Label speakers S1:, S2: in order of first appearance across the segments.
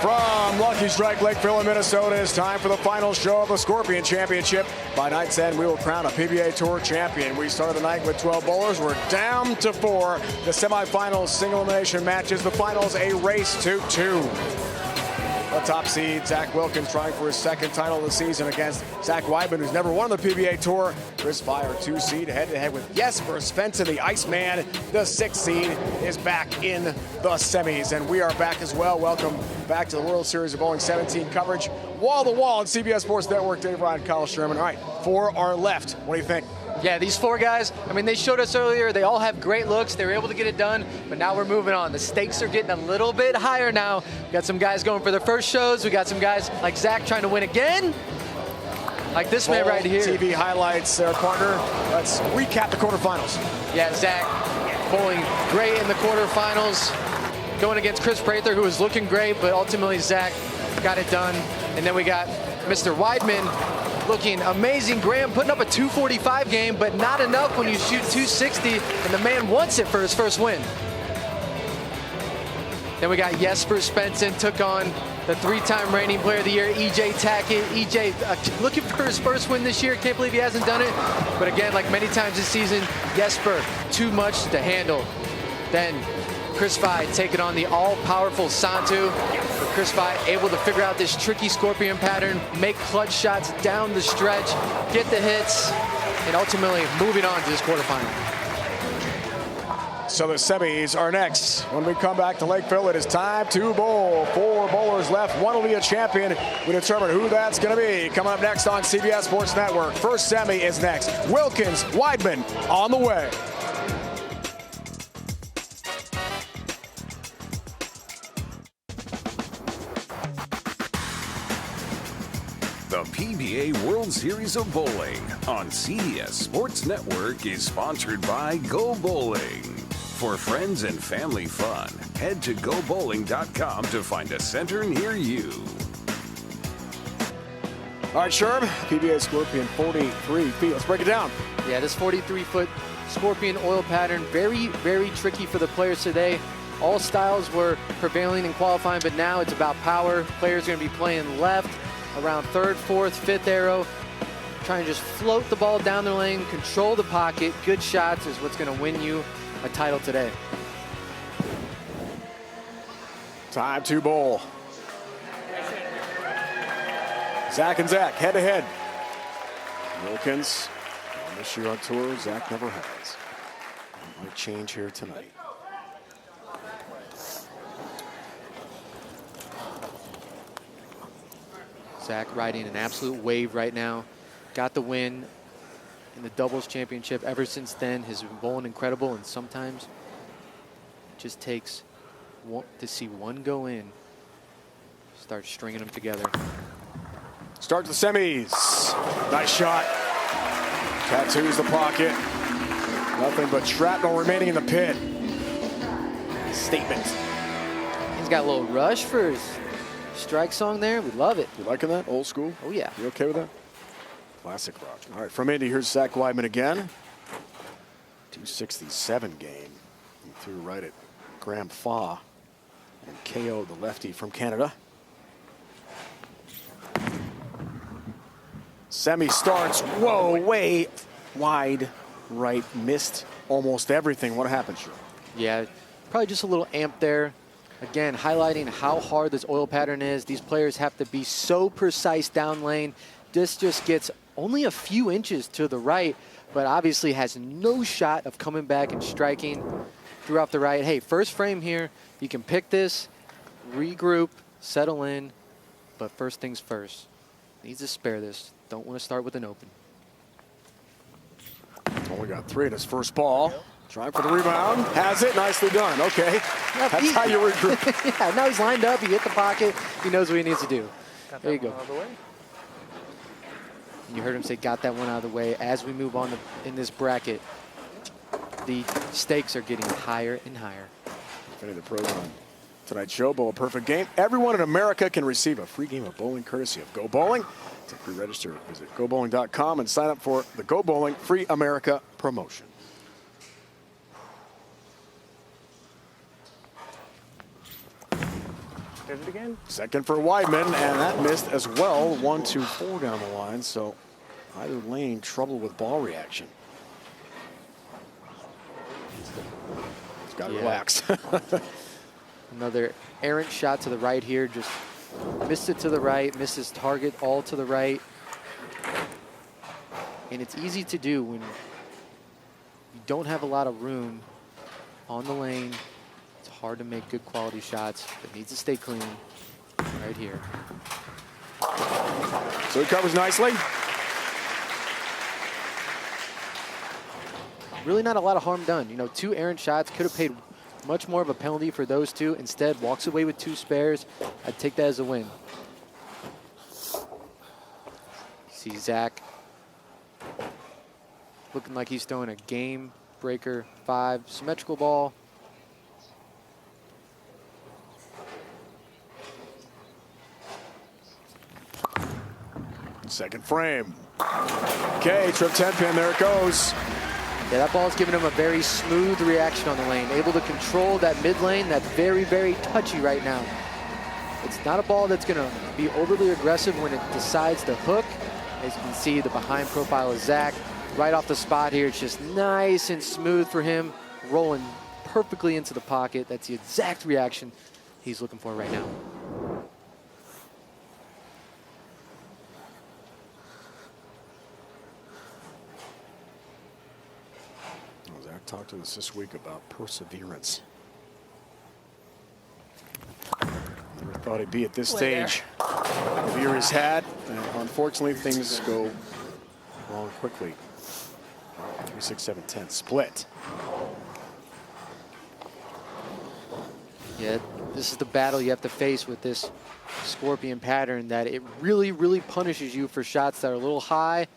S1: From Lucky Strike Lakeville in Minnesota, it's time for the final show of the Scorpion Championship. By night's end, we will crown a PBA Tour champion. We started the night with 12 bowlers. We're down to 4. The semifinals, single elimination matches. The finals, a race to 2. The top seed, Wilkins, trying for his second title of the season against Weidman, who's never won the PBA Tour. Chris Fire, 2 seed, head-to-head with Jesper Svensson, the Iceman. The 6th seed is back in the semis, and we are back as well. Welcome back to the World Series of Bowling 17 coverage. Wall to wall on CBS Sports Network. Dave Ryan, Kyle Sherman. All right, 4 are left. What do you think?
S2: Yeah, these 4 guys, I mean, they showed us earlier, they all have great looks. They were able to get it done, but now we're moving on. The stakes are getting a little bit higher now. We got some guys going for their first shows. We got some guys like Zach trying to win again. Like this man right here.
S1: TV highlights, their partner. Let's recap the quarterfinals.
S2: Yeah, Zach bowling great in the quarterfinals. Going against Chris Prather, who was looking great, but ultimately Zach got it done. And then we got Mr. Weidman looking amazing. Graham putting up a 245 game, but not enough when you shoot 260, and the man wants it for his first win. Then we got Jesper Svensson, took on the 3-time reigning player of the year, EJ Tackett. EJ looking for his first win this year. Can't believe he hasn't done it. But again, like many times this season, Jesper, too much to handle. Then Chris Fye taking on the all-powerful Santu. Chris Fye able to figure out this tricky Scorpion pattern, make clutch shots down the stretch, get the hits, and ultimately moving on to this quarterfinal.
S1: So the semis are next. When we come back to Lakeville, it is time to bowl. 4 bowlers left. One will be a champion. We determine who that's going to be. Coming up next on CBS Sports Network. First semi is next. Wilkins, Weidman on the way.
S3: The PBA World Series of Bowling on CBS Sports Network is sponsored by Go Bowling. For friends and family fun, head to GoBowling.com to find a center near you.
S1: All right, Sherm, PBA Scorpion 43 feet. Let's break it down.
S2: Yeah, this 43-foot Scorpion oil pattern, very, very tricky for the players today. All styles were prevailing in qualifying, but now it's about power. Players are going to be playing left, around 3rd, 4th, 5th arrow, trying to just float the ball down the lane, control the pocket. Good shots is what's going to win you a title today.
S1: Time to bowl. Zach and Zach, head to head. Wilkins, this year on tour, Zach never has. It might change here tonight.
S2: Zach riding an absolute wave right now. Got the win in the doubles championship. Ever since then, has been bowling incredible, and sometimes it just takes to see one go in, start stringing them together.
S1: Start the semis. Nice shot. Tattoos the pocket. Nothing but shrapnel remaining in the pit. Statement.
S2: He's got a little rush for his strike song there. We love it.
S1: You liking that? Old school?
S2: Oh, yeah.
S1: You okay with that? Classic rock. All right, from Indy, here's Zach Weidman again. 267 game. He threw right at Graham Faw and KO'd the lefty from Canada. Semi starts. Whoa, way wide right. Missed almost everything. What happened, Sean?
S2: Yeah, probably just a little amp there. Again, highlighting how hard this oil pattern is. These players have to be so precise down lane. This just gets only a few inches to the right, but obviously has no shot of coming back and striking. Threw off the right. Hey, first frame here. You can pick this, regroup, settle in, but first things first. Needs to spare this. Don't want to start with an open.
S1: Only got 3 in his first ball. Trying for the rebound. Has it. Nicely done. Okay. That's how you regroup.
S2: Yeah, now he's lined up. He hit the pocket. He knows what he needs to do. There you go. You heard him say, got that one out of the way. As we move on in this bracket, the stakes are getting higher and higher.
S1: The pros on tonight's show, Bowl a Perfect Game. Everyone in America can receive a free game of bowling courtesy of Go Bowling. To pre-register, visit GoBowling.com and sign up for the Go Bowling Free America promotion.
S4: Did it again?
S1: Second for Weidman, and that missed as well. 1, 2, 4 down the line. So either lane trouble with ball reaction. He's got to relax.
S2: Another errant shot to the right here. Just missed it to the right, missed his target all to the right. And it's easy to do when you don't have a lot of room on the lane. It's hard to make good quality shots, but needs to stay clean right here.
S1: So he covers nicely.
S2: Really not a lot of harm done. You know, 2 errant shots, could have paid much more of a penalty for those 2. Instead, walks away with 2 spares. I'd take that as a win. See Zach looking like he's throwing a game breaker 5 symmetrical ball.
S1: Second frame. Okay, trip 10 pin, there it goes.
S2: Yeah, that ball's giving him a very smooth reaction on the lane. Able to control that mid lane that's very, very touchy right now. It's not a ball that's going to be overly aggressive when it decides to hook. As you can see, the behind profile of Zach. Right off the spot here, it's just nice and smooth for him. Rolling perfectly into the pocket. That's the exact reaction he's looking for right now.
S1: Zach talked to us this week about perseverance. Never thought he'd be at this stage. The year he's had, and unfortunately things go wrong quickly. 3, 6, 7, 10 split.
S2: Yeah, this is the battle you have to face with this Scorpion pattern, that it really, really punishes you for shots that are a little high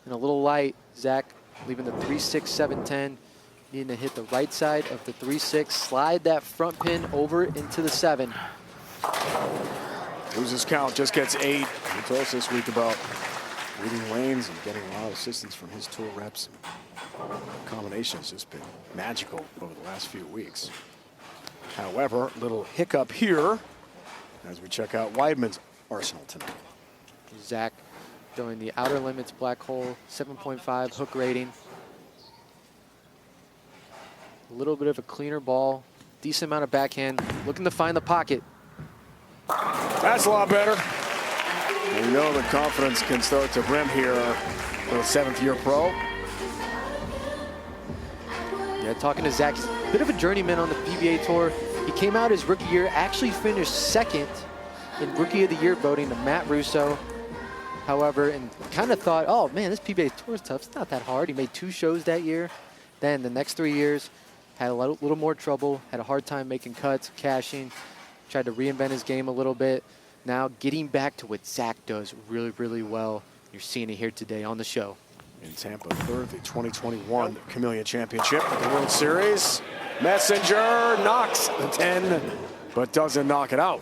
S2: and a little light. Zach leaving the 3, 6, 7, 10, needing to hit the right side of the 3, 6, slide that front pin over into the 7.
S1: Loses count, just gets 8. He told us this week about reading lanes and getting a lot of assistance from his tour reps. Combination's just been magical over the last few weeks. However, little hiccup here as we check out Weidman's arsenal tonight.
S2: Zach throwing the outer limits black hole, 7.5 hook rating. A little bit of a cleaner ball, decent amount of backhand, looking to find the pocket.
S1: That's a lot better. And you know the confidence can start to brim here for the 7th-year pro.
S2: Yeah, talking to Zach, a bit of a journeyman on the PBA tour. He came out his rookie year, actually finished 2nd in Rookie of the Year voting to Matt Russo. However, and kind of thought, oh man, this PBA tour is tough. It's not that hard. He made 2 shows that year. Then the next 3 years, had a little more trouble, had a hard time making cuts, cashing, tried to reinvent his game a little bit. Now getting back to what Zach does really, really well. You're seeing it here today on the show.
S1: In Tampa, 3rd, the 2021 Chameleon Championship, the World Series. Messenger knocks the 10, but doesn't knock it out.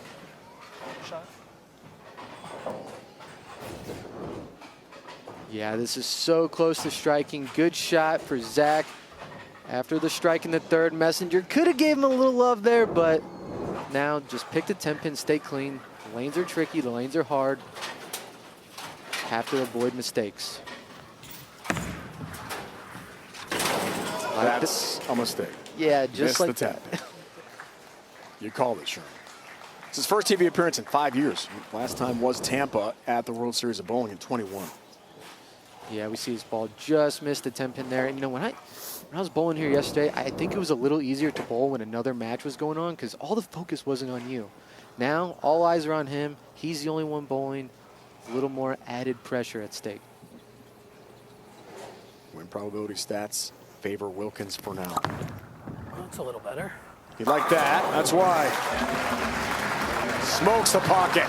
S2: Yeah, this is so close to striking. Good shot for Zach. After the strike in the 3rd, Messenger could have gave him a little love there, but now just pick the 10 pin, stay clean. The lanes are tricky, the lanes are hard. Have to avoid mistakes.
S1: That's a mistake.
S2: Yeah, just
S1: Missed
S2: like
S1: the 10. You called it, Sherman. It's his first TV appearance in 5 years. Last time was Tampa at the World Series of Bowling in 21.
S2: Yeah, we see his ball just missed the 10 pin there. And you know, when I was bowling here yesterday, I think it was a little easier to bowl when another match was going on because all the focus wasn't on you. Now, all eyes are on him. He's the only one bowling. A little more added pressure at stake.
S1: Win probability stats favor Wilkins for now.
S4: That's a little better.
S1: You like that? That's why. Smokes the pocket.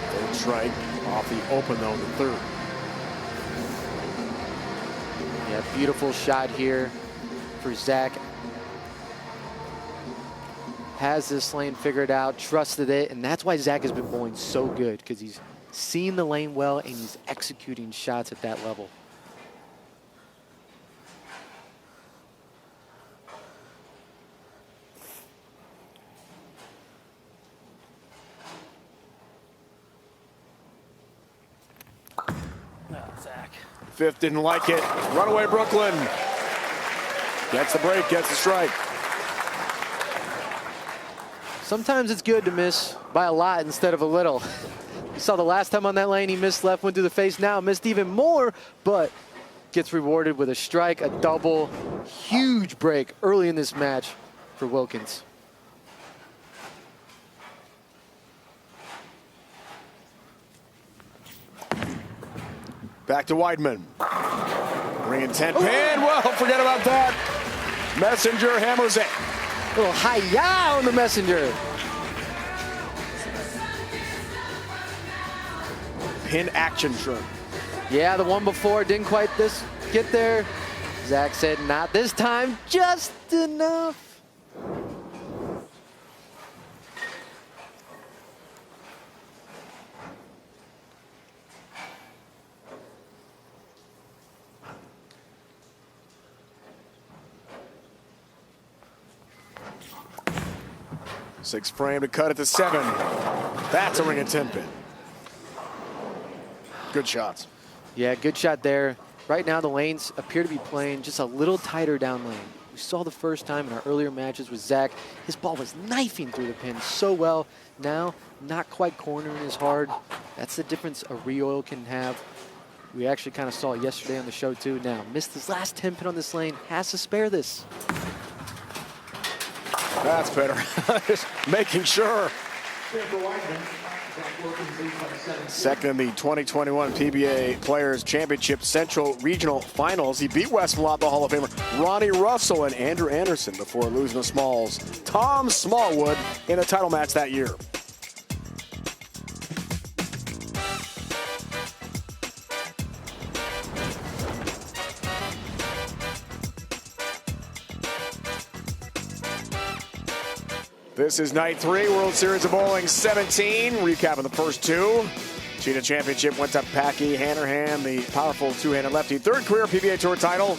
S1: 3rd strike off the open though, the 3rd.
S2: Yeah, beautiful shot here for Zach. Has this lane figured out, trusted it, and that's why Zach has been bowling so good, because he's seeing the lane well and he's executing shots at that level.
S1: Fifth didn't like it. Runaway Brooklyn. Gets the break, gets the strike.
S2: Sometimes it's good to miss by a lot instead of a little. You saw the last time on that lane, he missed left, went through the face. Now missed even more, but gets rewarded with a strike, a double. Huge break early in this match for Wilkins.
S1: Back to Weidman. Bringing 10 pin. Well, forget about that. Messenger hammers it.
S2: A little hi-ya on the Messenger.
S1: Pin action shrimp.
S2: Yeah, the one before didn't quite get there. Zach said, not this time, just enough.
S1: Six frame to cut it to 7. That's a ring and 10 pin. Good shots.
S2: Yeah, good shot there. Right now, the lanes appear to be playing just a little tighter down lane. We saw the first time in our earlier matches with Zach, his ball was knifing through the pin so well. Now, not quite cornering as hard. That's the difference a re-oil can have. We actually kind of saw it yesterday on the show, too. Now, missed his last 10 pin on this lane. Has to spare this.
S1: That's better. Just making sure. Second in the 2021 PBA Players Championship Central Regional Finals. He beat Westmont, the Hall of Famer Ronnie Russell and Andrew Anderson before losing to Smalls Tom Smallwood in a title match that year. This is night 3, World Series of Bowling 17. Recapping the first two. Cheetah Championship went to Packy Hanrahan, the powerful two-handed lefty. Third career PBA Tour title.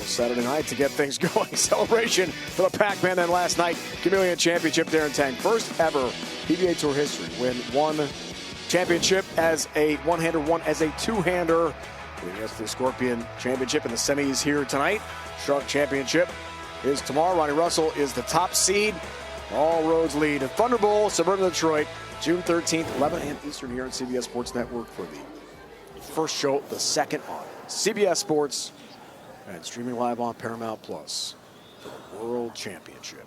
S1: Saturday night to get things going. Celebration for the Pac-Man. Then last night, Chameleon Championship, Darren Tang. First ever PBA Tour history win one championship as a one-hander, one as a two-hander. That's the Scorpion Championship in the semis here tonight. Shark Championship is tomorrow. Ronnie Russell is the top seed. All roads lead to Thunder Bowl, suburban Detroit, June 13th, 11 a.m. Eastern here on CBS Sports Network for the first show, the second on CBS Sports and streaming live on Paramount Plus for the World Championship.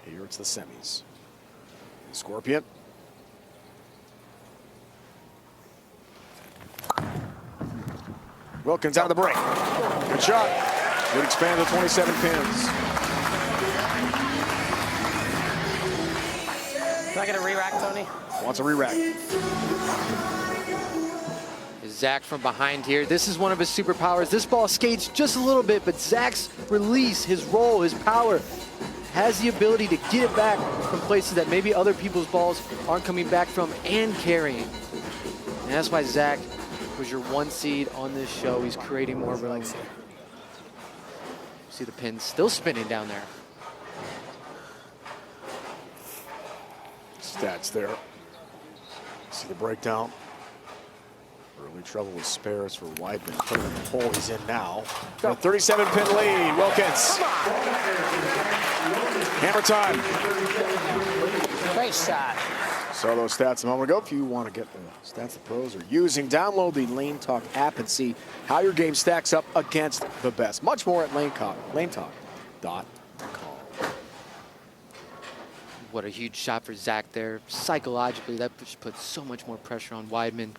S1: Here it's the semis. Scorpion. Wilkins out of the break. Good shot. Would expand to 27 pins.
S4: Can I get a re-rack, Tony?
S1: Wants a re-rack.
S2: Zach from behind here. This is one of his superpowers. This ball skates just a little bit, but Zach's release, his roll, his power, has the ability to get it back from places that maybe other people's balls aren't coming back from and carrying. And that's why Zach was your one seed on this show. He's creating more room. See the pin still spinning down there.
S1: Stats there. See the breakdown. Early trouble with spares for Weidman. Put him in the hole he's in now. A 37-pin lead. Wilkins. Hammer time.
S4: Great shot.
S1: Saw those stats a moment ago. If you want to get the stats the pros are using, download the Lane Talk app and see how your game stacks up against the best. Much more at lanetalk.com.
S2: What a huge shot for Zach there. Psychologically, that just puts so much more pressure on Weidman.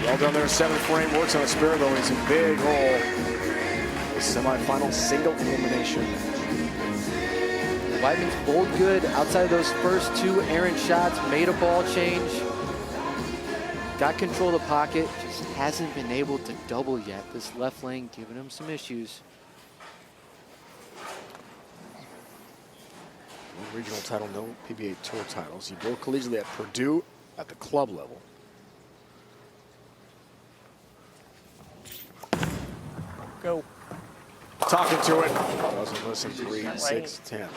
S1: Well done there, 7th frame. Works on a spare, though. He's a big hole. The semifinal single elimination.
S2: Weidman's bowled good outside of those first two errant shots. Made a ball change. Got control of the pocket. Just hasn't been able to double yet. This left lane giving him some issues.
S1: No regional title, no PBA Tour titles. He bowled collegiately at Purdue at the club level.
S4: Go.
S1: Talking to it. Doesn't listen. 3, 6, 10.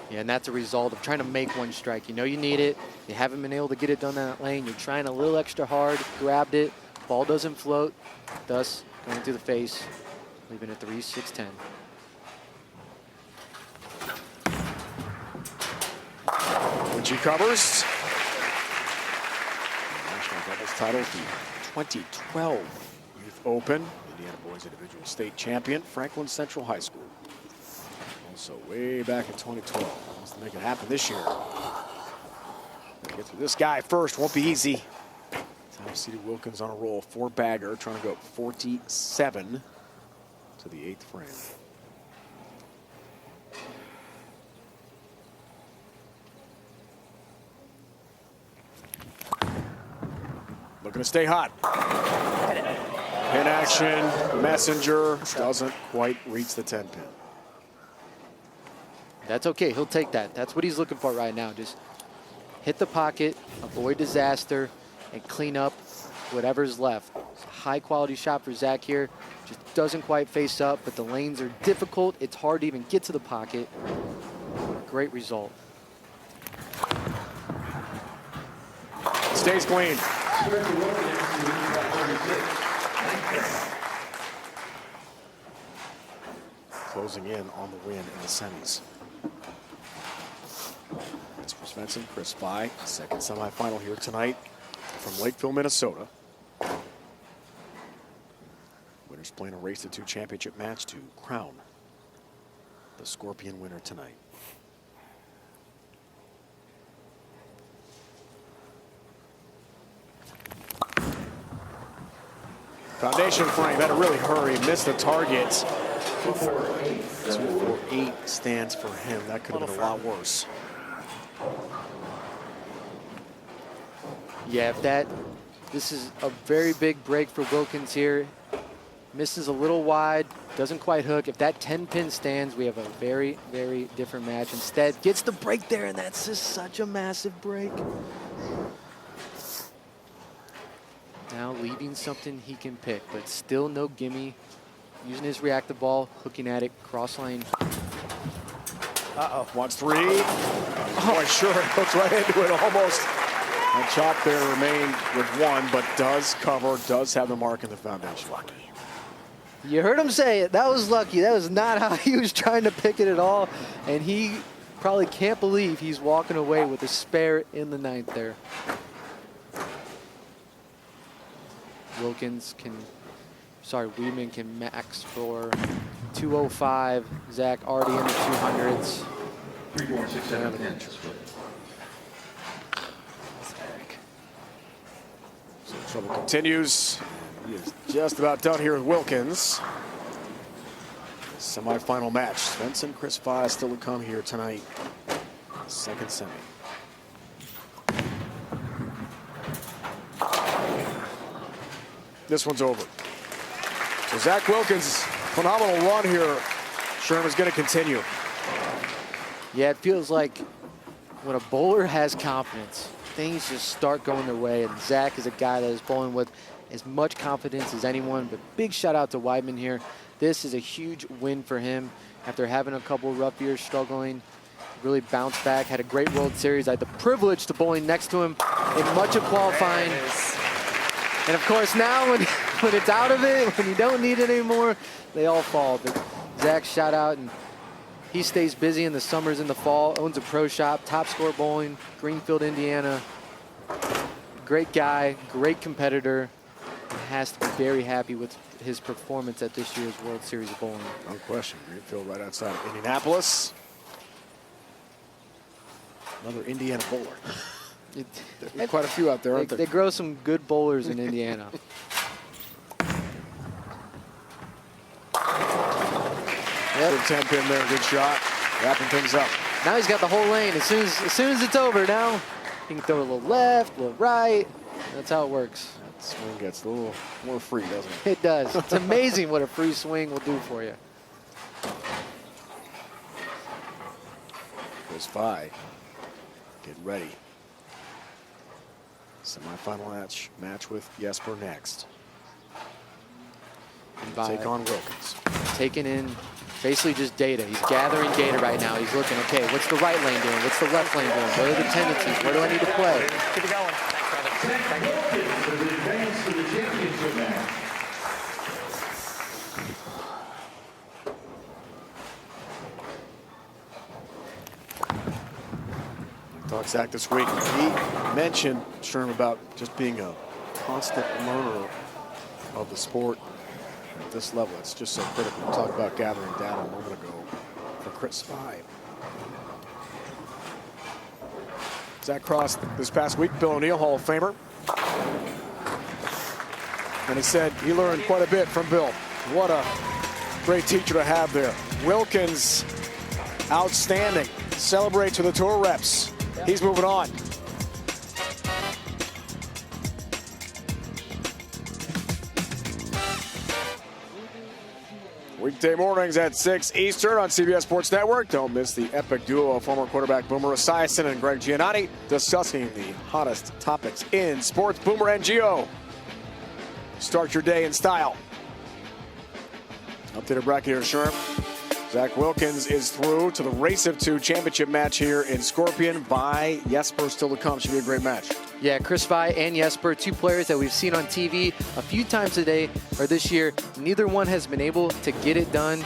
S2: Yeah, and that's a result of trying to make one strike. You know you need it. You haven't been able to get it done that lane. You're trying a little extra hard, grabbed it. Ball doesn't float, thus going through the face, leaving it 3-6-10.
S1: When she covers. National doubles title, the 2012 Youth Open. Indiana Boys Individual State Champion, Franklin Central High School. Also way back in 2012. Wants to make it happen this year. Get through this guy first, won't be easy. Top-seeded Wilkins on a roll, 4-bagger, trying to go 47 to the 8th frame. Looking to stay hot. Pin action, Messenger doesn't quite reach the 10-pin.
S2: That's okay, he'll take that. That's what he's looking for right now. Just hit the pocket, avoid disaster, and clean up whatever's left. It's a high-quality shot for Zach here. Just doesn't quite face up, but the lanes are difficult. It's hard to even get to the pocket. Great result.
S1: Stays clean. Closing in on the win in the semis. That's for Svensson, Chris Spy, second semifinal here tonight from Lakeville, Minnesota. Winners playing a race to 2 championship match to crown the Scorpion winner tonight. Foundation frame had to really hurry, missed the target. 248 stands for him. That could have been a lot worse.
S2: Yeah, this is a very big break for Wilkins here. Misses a little wide, doesn't quite hook. If that 10-pin stands, we have a very, very different match. Instead, gets the break there, and that's just such a massive break. Now leaving something he can pick, but still no gimme. Using his reactive ball, hooking at it, cross lane.
S1: Uh-oh, wants 3. Boy, sure, it hooks right into it almost. A chop there remained with 1, but does cover, does have the mark in the foundation. Lucky.
S2: You heard him say it. That was lucky. That was not how he was trying to pick it at all. And he probably can't believe he's walking away with a spare in the 9th there. Weidman can max for 205. Zach already in the 200s.
S5: 3.67.
S1: So trouble continues. He is just about done here with Wilkins. Semi-final match. Svensson, Chris Fye still to come here tonight. Second semi. This one's over. So Zach Wilkins' phenomenal run here, Sherman's going to continue.
S2: Yeah, it feels like when a bowler has confidence, things just start going their way. And Zach is a guy that is bowling with as much confidence as anyone. But big shout out to Weidman here. This is a huge win for him after having a couple rough years struggling. Really bounced back, had a great World Series. I had the privilege to bowling next to him in much of qualifying. And of course now when it's out of it, when you don't need it anymore, they all fall. But Zach, shout out, and he stays busy in the summers and the fall, owns a pro shop, Top Score Bowling, Greenfield, Indiana. Great guy, great competitor, and has to be very happy with his performance at this year's World Series of Bowling.
S1: No question, Greenfield right outside of Indianapolis. Another Indiana bowler. There are quite a few out there, aren't there?
S2: They grow some good bowlers in Indiana.
S1: Good 10-pin there, good shot. Wrapping things up.
S2: Now he's got the whole lane. As soon as it's over now, he can throw a little left, a little right. That's how it works.
S1: That swing gets a little more free, doesn't it?
S2: It does. It's amazing what a free swing will do for you.
S1: Chris Fye, get ready. Semi-final match with Jesper next.
S2: And by
S1: Take on Wilkins.
S2: taking in basically just data. He's gathering data right now. He's looking, okay, what's the right lane doing? What's the left lane doing? What are the tendencies? Where do I need to play?
S4: Keep it going. Thanks, brother. Thank you.
S5: Advance to the championship match.
S1: Talk Zach this week. He mentioned, Sherm, about just being a constant learner of the sport at this level. It's just so critical. We talked about gathering data a moment ago for Chris Svensson. Zach crossed this past week, Bill O'Neill, Hall of Famer. And he said he learned quite a bit from Bill. What a great teacher to have there. Wilkins, outstanding. Celebrates with the tour reps. He's moving on. Weekday mornings at 6 Eastern on CBS Sports Network. Don't miss the epic duo of former quarterback Boomer Esiason and Greg Giannotti discussing the hottest topics in sports. Boomer and Gio. Start your day in style. Updated bracket here, Sherm. Zach Wilkins is through to the Race of Two championship match here in Scorpion. By Jesper still to come. Should be a great match.
S2: Yeah, Chris Svensson and Jesper, two players that we've seen on TV a few times today or this year. Neither one has been able to get it done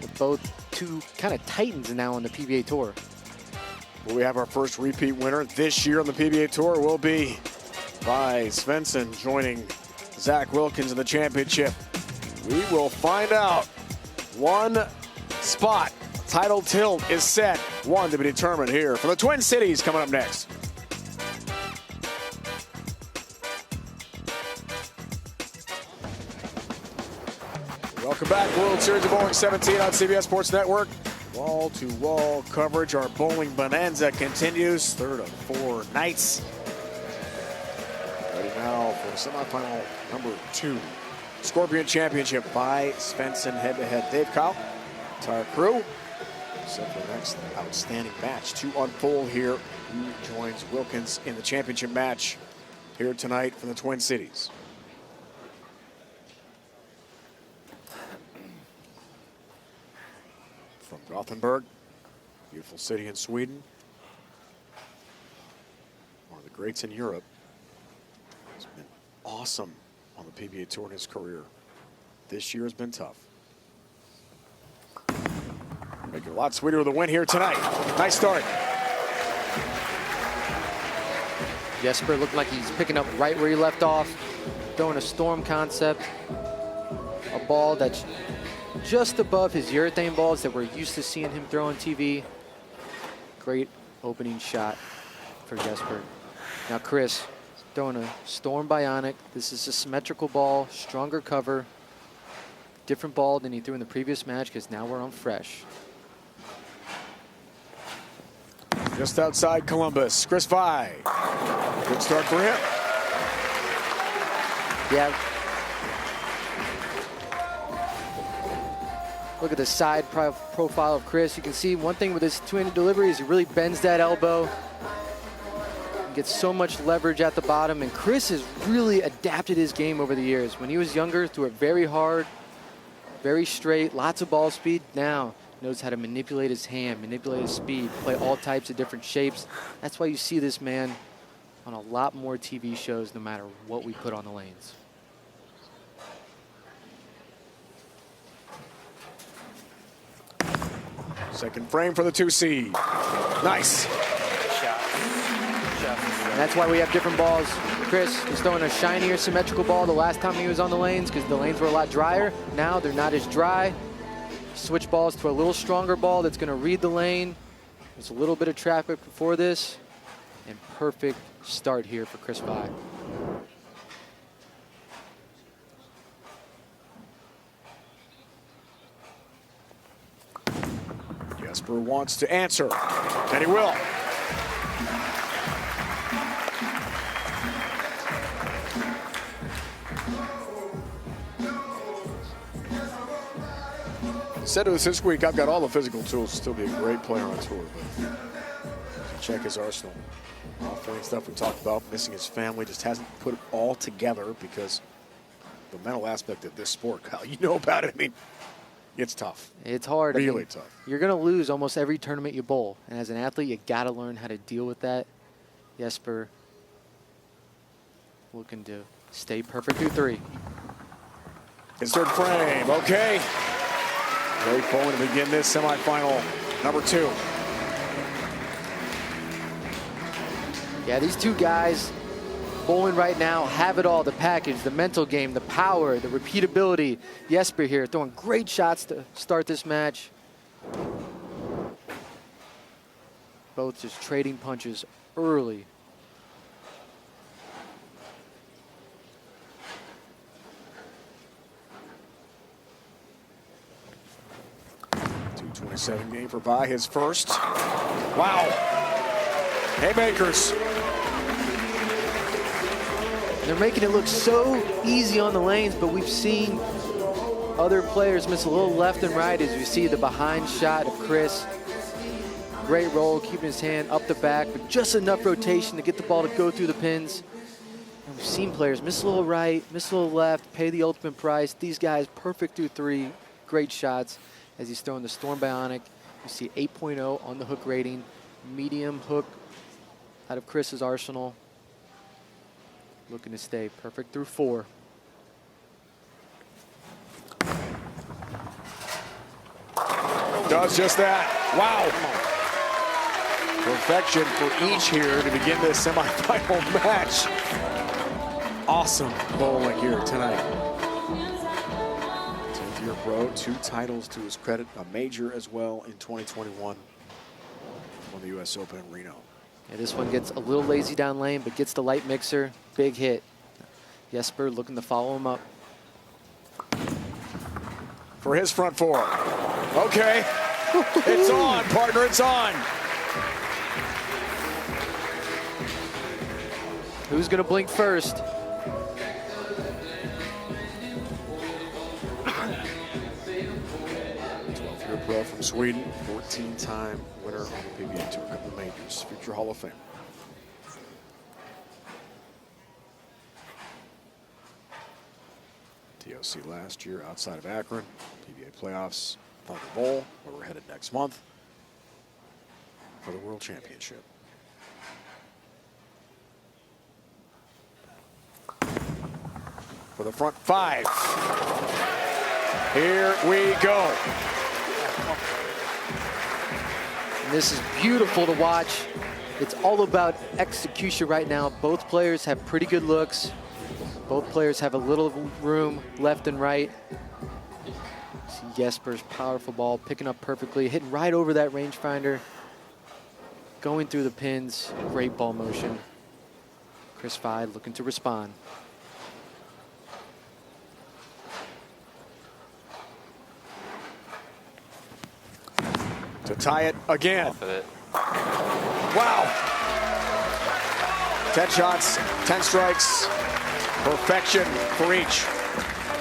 S2: with both two kind of titans now on the PBA Tour.
S1: Well, we have our first repeat winner this year on the PBA Tour. Will be by Svensson joining Zach Wilkins in the championship. We will find out. One spot, title tilt is set. One to be determined here for the Twin Cities coming up next. Welcome back. World Series of Bowling 17 on CBS Sports Network. Wall-to-wall coverage. Our bowling bonanza continues. Third of 4 nights. Ready now for semifinal number 2. Scorpion Championship by Svensson head-to-head. Dave Kyle, entire crew, set for the next outstanding match to unfold here. Who joins Wilkins in the championship match here tonight from the Twin Cities? From Gothenburg, beautiful city in Sweden. One of the greats in Europe. He's been awesome on the PBA Tour in his career. This year has been tough. Make it a lot sweeter with a win here tonight. Nice start.
S2: Jesper looked like he's picking up right where he left off, throwing a storm concept, a ball that's just above his urethane balls that we're used to seeing him throw on TV. Great opening shot for Jesper. Now Chris throwing a Storm Bionic. This is a symmetrical ball, stronger cover. Different ball than he threw in the previous match because now we're on fresh.
S1: Just outside Columbus, Chris Svensson. Good start for him.
S2: Yeah. Look at the side profile of Chris. You can see one thing with his two-handed delivery is he really bends that elbow. Gets so much leverage at the bottom, and Chris has really adapted his game over the years. When he was younger, threw it very hard, very straight, lots of ball speed. Now knows how to manipulate his hand, manipulate his speed, play all types of different shapes. That's why you see this man on a lot more TV shows no matter what we put on the lanes.
S1: Second frame for the 2 seed. Nice.
S2: And that's why we have different balls. Chris is throwing a shinier symmetrical ball the last time he was on the lanes because the lanes were a lot drier. Now they're not as dry. Switch balls to a little stronger ball that's going to read the lane. There's a little bit of traffic before this. And perfect start here for Chris Svensson.
S1: Jesper wants to answer, and he will. Said to us this week, I've got all the physical tools to still be a great player on tour, but check his arsenal. Off-lane stuff we talked about, missing his family, just hasn't put it all together because the mental aspect of this sport, Kyle, you know about it. I mean, It's tough.
S2: It's hard.
S1: Really tough.
S2: You're going to lose almost every tournament you bowl. And as an athlete, you got to learn how to deal with that. Jesper looking to stay perfect through 3.
S1: His third frame. Okay. Great bowling to begin this semifinal number 2.
S2: Yeah, these two guys bowling right now have it all. The package, the mental game, the power, the repeatability. Jesper here throwing great shots to start this match. Both just trading punches early.
S1: .227 game for Bai, his first. Wow. Haymakers.
S2: They're making it look so easy on the lanes, but we've seen other players miss a little left and right as you see the behind shot of Chris. Great roll, keeping his hand up the back, but just enough rotation to get the ball to go through the pins. And we've seen players miss a little right, miss a little left, pay the ultimate price. These guys perfect through 3, great shots as he's throwing the Storm Bionic. You see 8.0 on the hook rating, medium hook out of Chris's arsenal. Looking to stay perfect through 4.
S1: Does just that. Wow. Perfection for each here to begin this semifinal match. Awesome bowling here tonight. 10th year pro, 2 titles to his credit, a major as well in 2021 on the US Open in Reno.
S2: Yeah, this one gets a little lazy down lane, but gets the light mixer. Big hit. Jesper looking to follow him up.
S1: For his front 4. Okay. It's on, partner, it's on.
S2: Who's going to blink first?
S1: Twelfth-year pro from Sweden, 14-time winner on the PBA Tour, a couple majors, future Hall of Fame. TOC last year outside of Akron, PBA playoffs, Thunder Bowl, where we're headed next month for the World Championship. For the front 5. Here we go.
S2: And this is beautiful to watch. It's all about execution right now. Both players have pretty good looks. Both players have a little room left and right. See Jesper's powerful ball picking up perfectly, hitting right over that rangefinder. Going through the pins, great ball motion. Chris Vide looking to respond.
S1: To tie it again.
S4: Off of it.
S1: Wow. 10 shots, 10 strikes. Perfection for each.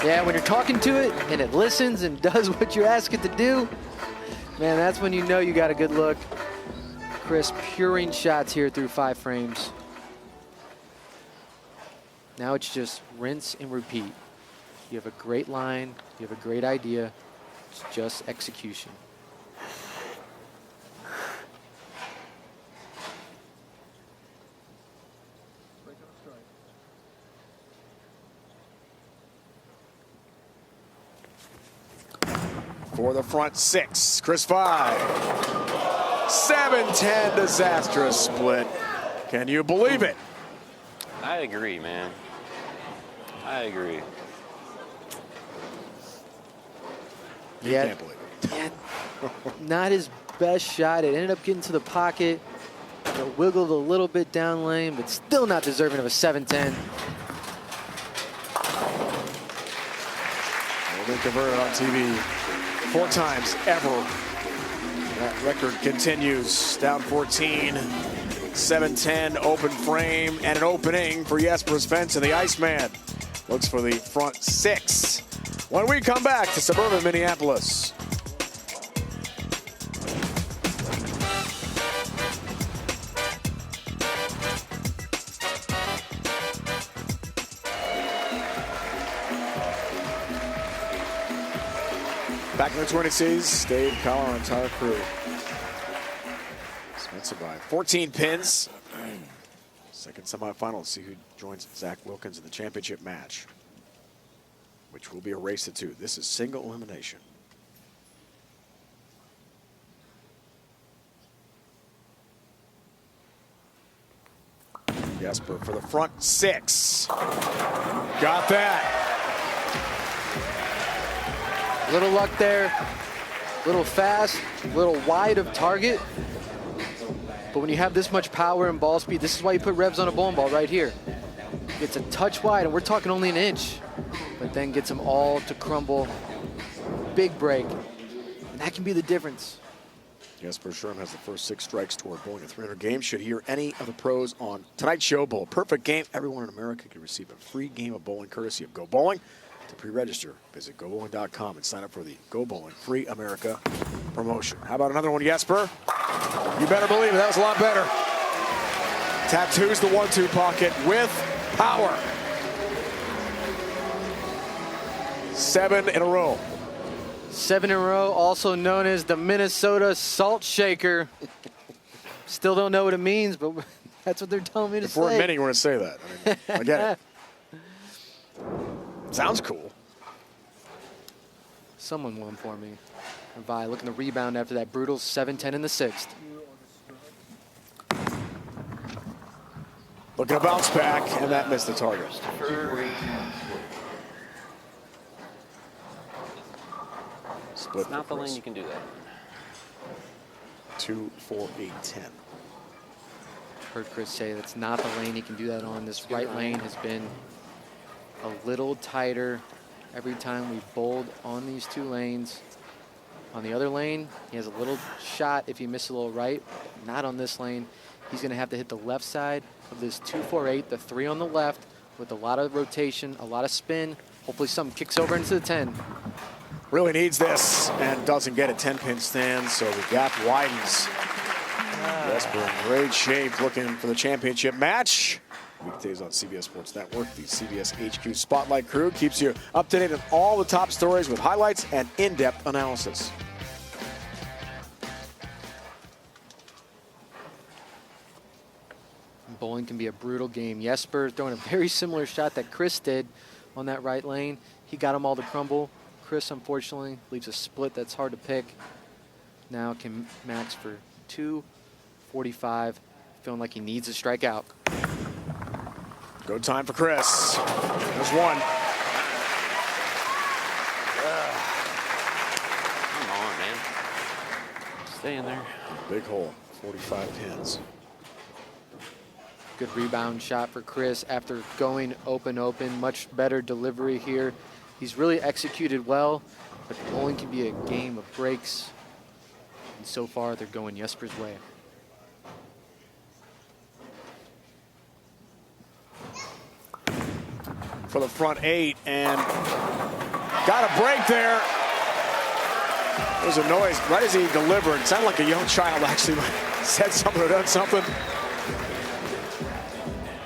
S2: Yeah, when you're talking to it and it listens and does what you ask it to do, man, that's when you know you got a good look. Chris puring shots here through 5 frames. Now it's just rinse and repeat. You have a great line, you have a great idea, it's just execution.
S1: For the front 6, Chris Vide. 7-10 disastrous split. Can you believe it?
S4: I agree, man. I agree.
S1: You
S2: Yeah.
S1: can't believe it.
S2: Yeah, not his best shot. It ended up getting to the pocket. It wiggled a little bit down lane, but still not deserving of a 7-10.
S1: Well, they converted on TV 4 times ever. That record continues. Down 14. 7-10 open frame and an opening for Jesper Svensson, the Iceman. Looks for the front 6. When we come back to suburban Minneapolis. Back in the Twin Cities, Dave, Kyle, our entire crew. Svensson by 14 pins. Second semifinal. Let's see who joins Zach Wilkins in the championship match, which will be a race to 2. This is single elimination. Jesper for the front 6. Got that.
S2: Little luck there, little fast, little wide of target. But when you have this much power and ball speed, this is why you put revs on a bowling ball right here. It's a touch wide, and we're talking only an inch, but then gets them all to crumble. Big break, and that can be the difference.
S1: Jesper Sherm has the first 6 strikes toward bowling a 300 game. Should hear any of the pros on tonight's show. Bowl a perfect game. Everyone in America can receive a free game of bowling courtesy of Go Bowling. To pre-register, visit GoBowling.com and sign up for the Go Bowling Free America promotion. How about another one, Jesper? You better believe it. That was a lot better. Tattoos the 1-2 pocket with power. 7 in a row.
S2: 7 in a row, also known as the Minnesota Salt Shaker. Still don't know what it means, but that's what they're telling me to say.
S1: Before admitting you want to say that. I mean, I get it. Sounds cool.
S2: Someone will inform me. Vi looking to rebound after that brutal 7-10 in the 6th.
S1: Looking to bounce back, and that missed the target. Split.
S4: It's not the lane you can do that.
S1: 2, 4, 8, 10.
S2: Heard Chris say that's not the lane he can do that on. This right lane has been a little tighter every time we've bowled on these 2 lanes. On the other lane, he has a little shot if he misses a little right. Not on this lane. He's going to have to hit the left side of this 2-4-8, the 3 on the left, with a lot of rotation, a lot of spin. Hopefully something kicks over into the 10.
S1: Really needs this and doesn't get a 10-pin stand, so the gap widens. Jesper in great shape, looking for the championship match. Weekdays on CBS Sports Network. The CBS HQ Spotlight crew keeps you up to date on all the top stories with highlights and in-depth analysis.
S2: Bowling can be a brutal game. Jesper throwing a very similar shot that Chris did on that right lane. He got them all to crumble. Chris, unfortunately, leaves a split that's hard to pick. Now can max for 245, feeling like he needs a strikeout.
S1: Go time for Chris. There's one.
S4: Come on, man. Stay in there.
S1: Big hole, 45 pins.
S2: Good rebound shot for Chris after going open. Much better delivery here. He's really executed well, but bowling can be a game of breaks. And so far, they're going Jesper's way.
S1: For the front 8, and got a break there. There was a noise right as he delivered. It sounded like a young child actually said something or done something.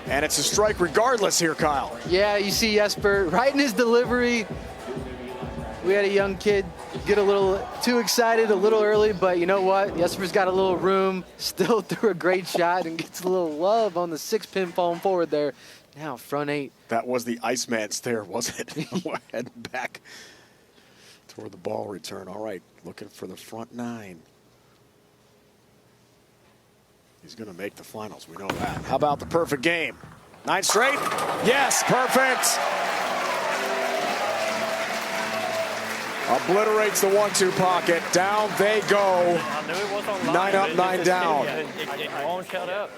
S1: And it's a strike regardless here, Kyle.
S2: Yeah, you see Jesper right in his delivery. We had a young kid get a little too excited a little early, but you know what? Jesper's got a little room, still threw a great shot and gets a little love on the 6-pin falling forward there. Now front 8.
S1: That was the Iceman stare, wasn't it? Heading back toward the ball return. All right, looking for the front 9. He's going to make the finals. We know that. How about the perfect game? 9 straight? Yes, perfect. Obliterates the 1-2 pocket. Down they go.
S6: I knew it was on line,
S1: 9 up, 9 down.
S6: It won't shut up.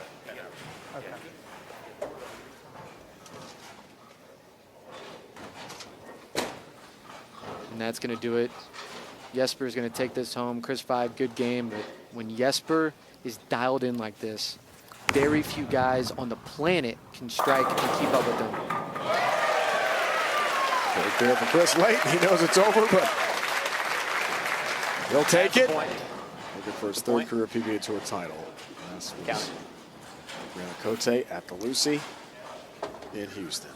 S2: And that's going to do it. Jesper's going to take this home. Chris 5, good game. But when Jesper is dialed in like this, very few guys on the planet can strike and keep up with them.
S1: Right there for Chris late. He knows it's over, but he'll take it. Looking for his 3rd career PBA Tour title. This was Cote at the Lucy in Houston.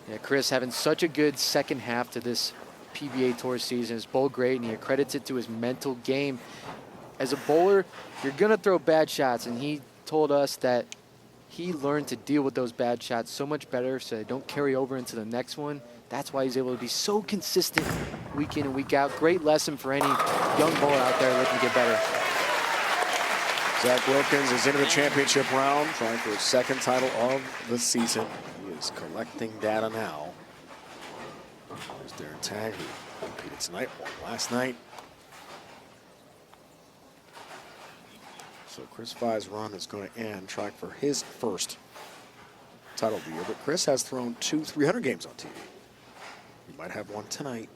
S2: Yeah, Chris having such a good second half to this PBA Tour season, his bowl great, and he credits it to his mental game. As a bowler, you're going to throw bad shots, and he told us that he learned to deal with those bad shots so much better so they don't carry over into the next one. That's why he's able to be so consistent week in and week out. Great lesson for any young bowler out there looking to get better.
S1: Zach Wilkins is into the championship round, trying for his second title of the season. He is collecting data now. There's Darren Tagg, who competed tonight, won last night. So Chris Vai's run is going to end, trying for his first title of the year. But Chris has thrown 2 300 games on TV. He might have one tonight.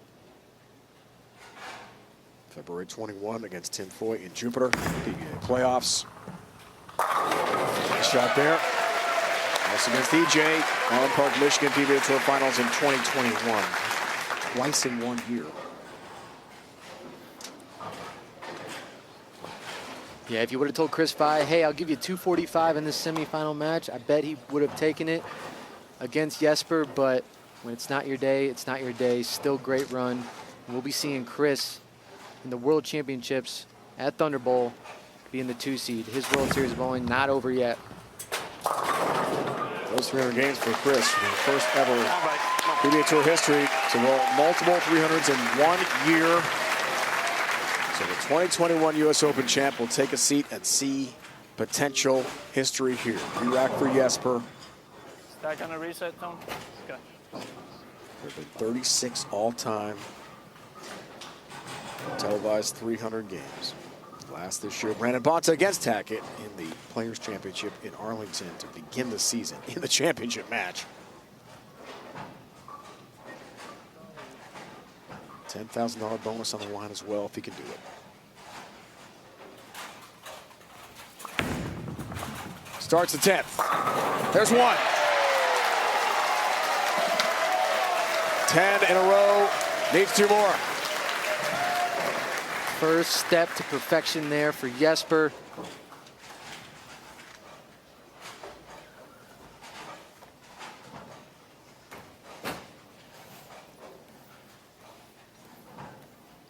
S1: February 21 against Tim Foy in Jupiter, PBA playoffs. Nice shot there. Also against EJ, Allen Park, Michigan PBA Tour Finals in 2021. Twice in 1 year.
S2: Yeah, if you would have told Chris Vai, hey, I'll give you 245 in this semifinal match, I bet he would have taken it against Jesper, but when it's not your day, it's not your day. Still great run. And we'll be seeing Chris in the World Championships at Thunder Bowl being the 2 seed. His World Series bowling not over yet.
S1: Those 300 games for Chris, first ever PBA Tour history to bowl multiple 300s in 1 year. So the 2021 U.S. Open champ will take a seat and see potential history here. Re-rack for Jesper.
S6: Is that going to reset, Tom? Okay.
S1: There have been 36 all-time televised 300 games. Last this year, Brandon Bonta against Tackett in the Players' Championship in Arlington to begin the season in the championship match. $10,000 bonus on the line as well if he can do it. Starts the 10th. There's one. 10 in a row. Needs 2 more.
S2: First step to perfection there for Jesper.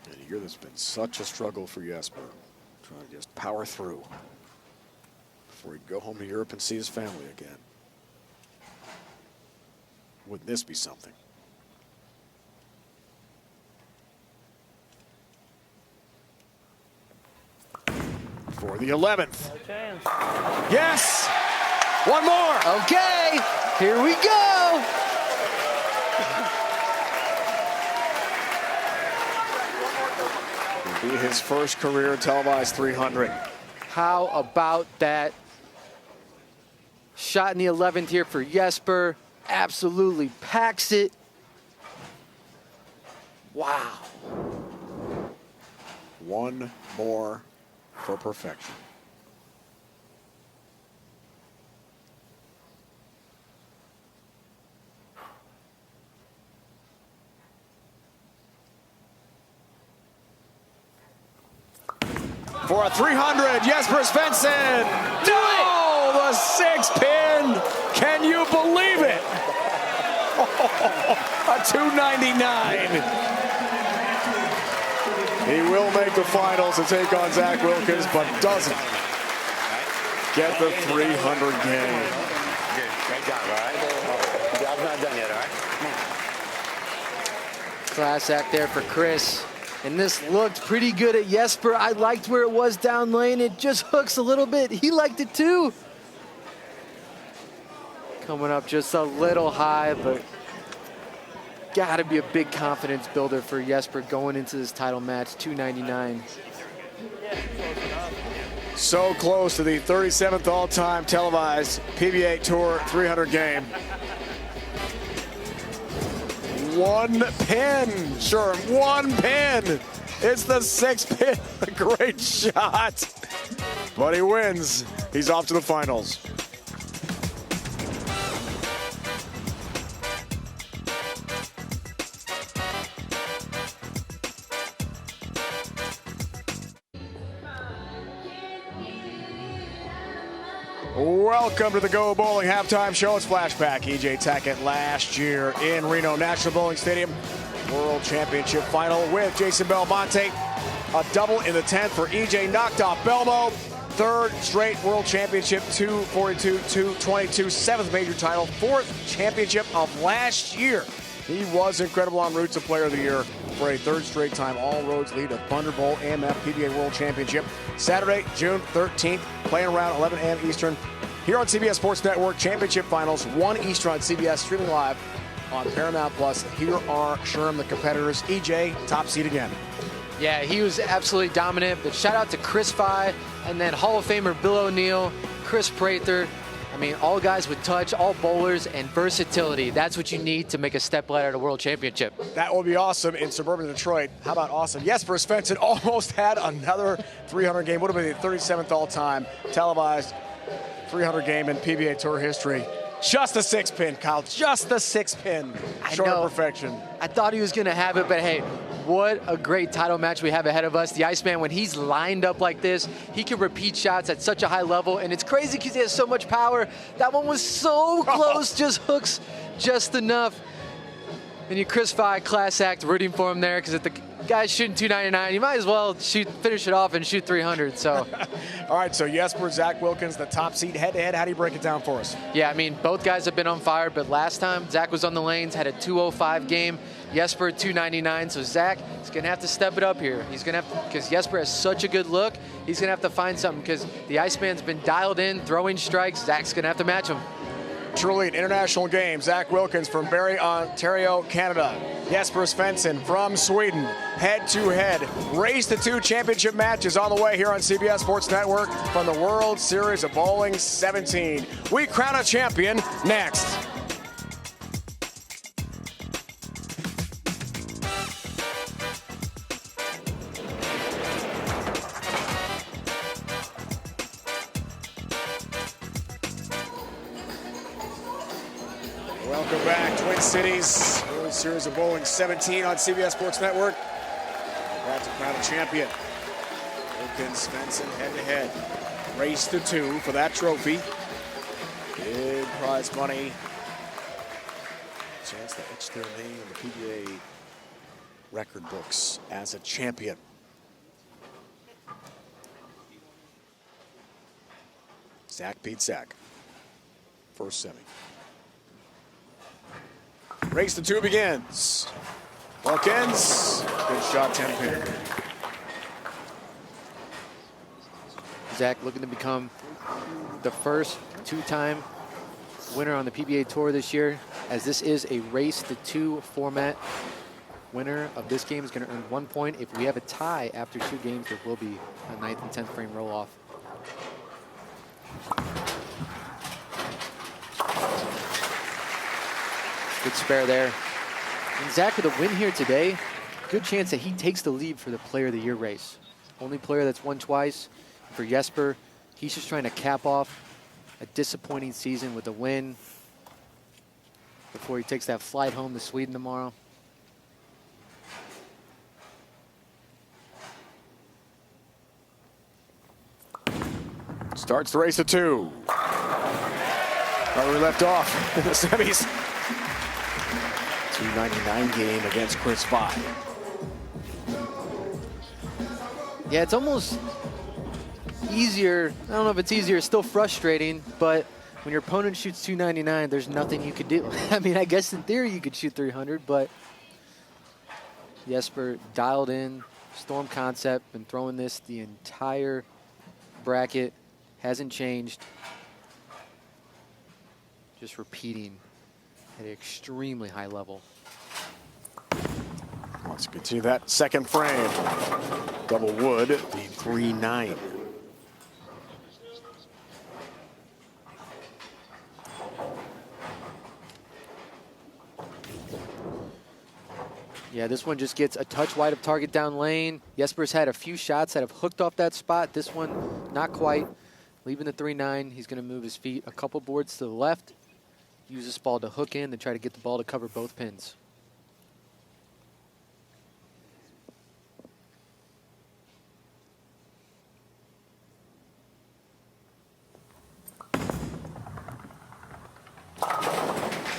S1: And a year that's been such a struggle for Jesper. Trying to just power through before he'd go home to Europe and see his family again. Wouldn't this be something? For the 11th.
S6: No chance.
S1: Yes! One more!
S2: Okay, here we go.
S1: It'll be his first career televised 300.
S2: How about that? Shot in the 11th here for Jesper. Absolutely packs it. Wow.
S1: One more for perfection. For a 300, Jesper Svensson.
S2: Do
S1: it! The 6 pin. Can you believe it? A 299. He will make the finals to take on Zach Wilkins, but doesn't get the 300 game.
S7: Good. Great job, all right? The job's not done yet, all right?
S2: Class act there for Chris. And this looked pretty good at Jesper. I liked where it was down lane. It just hooks a little bit. He liked it too. Coming up just a little high, but gotta be a big confidence builder for Jesper going into this title match, 299.
S1: So close to the 37th all-time televised PBA Tour 300 game. 1 pin, sure, 1 pin. It's the 6 pin, a great shot. But he wins. He's off to the finals. Welcome to the Go Bowling halftime show. It's flashback. EJ Tackett last year in Reno National Bowling Stadium. World Championship final with Jason Belmonte. A double in the 10th for EJ, knocked off Belmo. Third straight World Championship, 242, 222, seventh major title, fourth championship of last year. He was incredible en route to Player of the Year for a third straight time. All roads lead to Thunder Bowl AMF PBA World Championship. Saturday, June 13th, playing around 11 a.m. Eastern. Here on CBS Sports Network, Championship Finals, 1 Eastern on CBS, streaming live on Paramount Plus. Here are Sherm, the competitors. EJ, top seed again.
S2: Yeah, he was absolutely dominant. But shout out to Chris Pye, and then Hall of Famer Bill O'Neill, Chris Prather. I mean, all guys with touch, all bowlers, and versatility. That's what you need to make a step ladder at a World Championship.
S1: That will be awesome in suburban Detroit. How about awesome? Jesper Svensson almost had another 300 game. Would have been the 37th all-time televised 300 game in PBA Tour history. Just the 6-pin, Kyle. Just the 6-pin. Short of perfection.
S2: I thought he was going to have it, but hey, what a great title match we have ahead of us. The Iceman, when he's lined up like this, he can repeat shots at such a high level, and it's crazy because he has so much power. That one was so close, just hooks just enough. And you Chris Pye, class act, rooting for him there, because if the guy's shooting 299, you might as well finish it off and shoot 300. So,
S1: all right, so Jesper, Zach Wilkins, the top seed head-to-head. How do you break it down for us?
S2: Yeah, I mean, both guys have been on fire, but last time Zach was on the lanes, had a 205 game. Jesper 299, so Zach is going to have to step it up here. He's going to have to, because Jesper has such a good look, he's going to have to find something, because the Iceman's been dialed in, throwing strikes. Zach's going to have to match him.
S1: Truly an international game. Zach Wilkins from Barrie, Ontario, Canada. Jesper Svensson from Sweden. Head-to-head. Race to 2 championship matches on the way here on CBS Sports Network from the World Series of Bowling 17. We crown a champion next. Welcome back, Twin Cities, World Series of Bowling 17 on CBS Sports Network. About to crown a champion. Wilkins, Svensson, head-to-head. Race to 2 for that trophy. Big prize money. Chance to etch their name in the PBA record books as a champion. Zach beats Zach. First semi. Race to 2 begins. Wilkins, good shot, 10-pin.
S2: Zach looking to become the first 2-time winner on the PBA Tour this year, as this is a race to 2 format. Winner of this game is going to earn 1 point. If we have a tie after 2 games, there will be a 9th and 10th frame roll-off. Good spare there. And Zach with a win here today, good chance that he takes the lead for the Player of the Year race. Only player that's won twice. For Jesper, he's just trying to cap off a disappointing season with a win before he takes that flight home to Sweden tomorrow.
S1: Starts the race to 2. Where we left off in the semis. 299 game against Chris Pye.
S2: Yeah, it's almost easier. I don't know if it's easier. It's still frustrating, but when your opponent shoots 299, there's nothing you could do. I mean, I guess in theory you could shoot 300, but Jesper dialed in, storm concept, been throwing this the entire bracket, hasn't changed. Just repeating at an extremely high level.
S1: Let's continue that second frame. Double wood, the 3-9.
S2: Yeah, this one just gets a touch wide of target down lane. Jesper's had a few shots that have hooked off that spot. This one, not quite. Leaving the 3-9, he's going to move his feet a couple boards to the left. Use this ball to hook in and try to get the ball to cover both pins.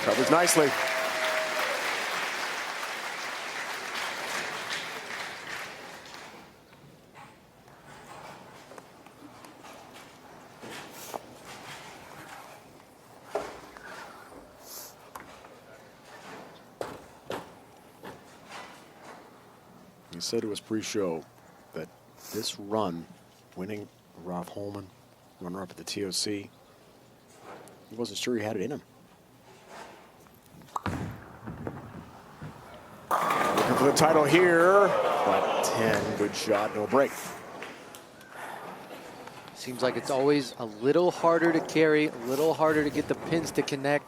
S1: Covers nicely. said to us pre-show that this run, winning Rob Holman, runner-up at the TOC, he wasn't sure he had it in him. Looking for the title here, but 10, good shot, no break.
S2: Seems like it's always a little harder to carry, a little harder to get the pins to connect.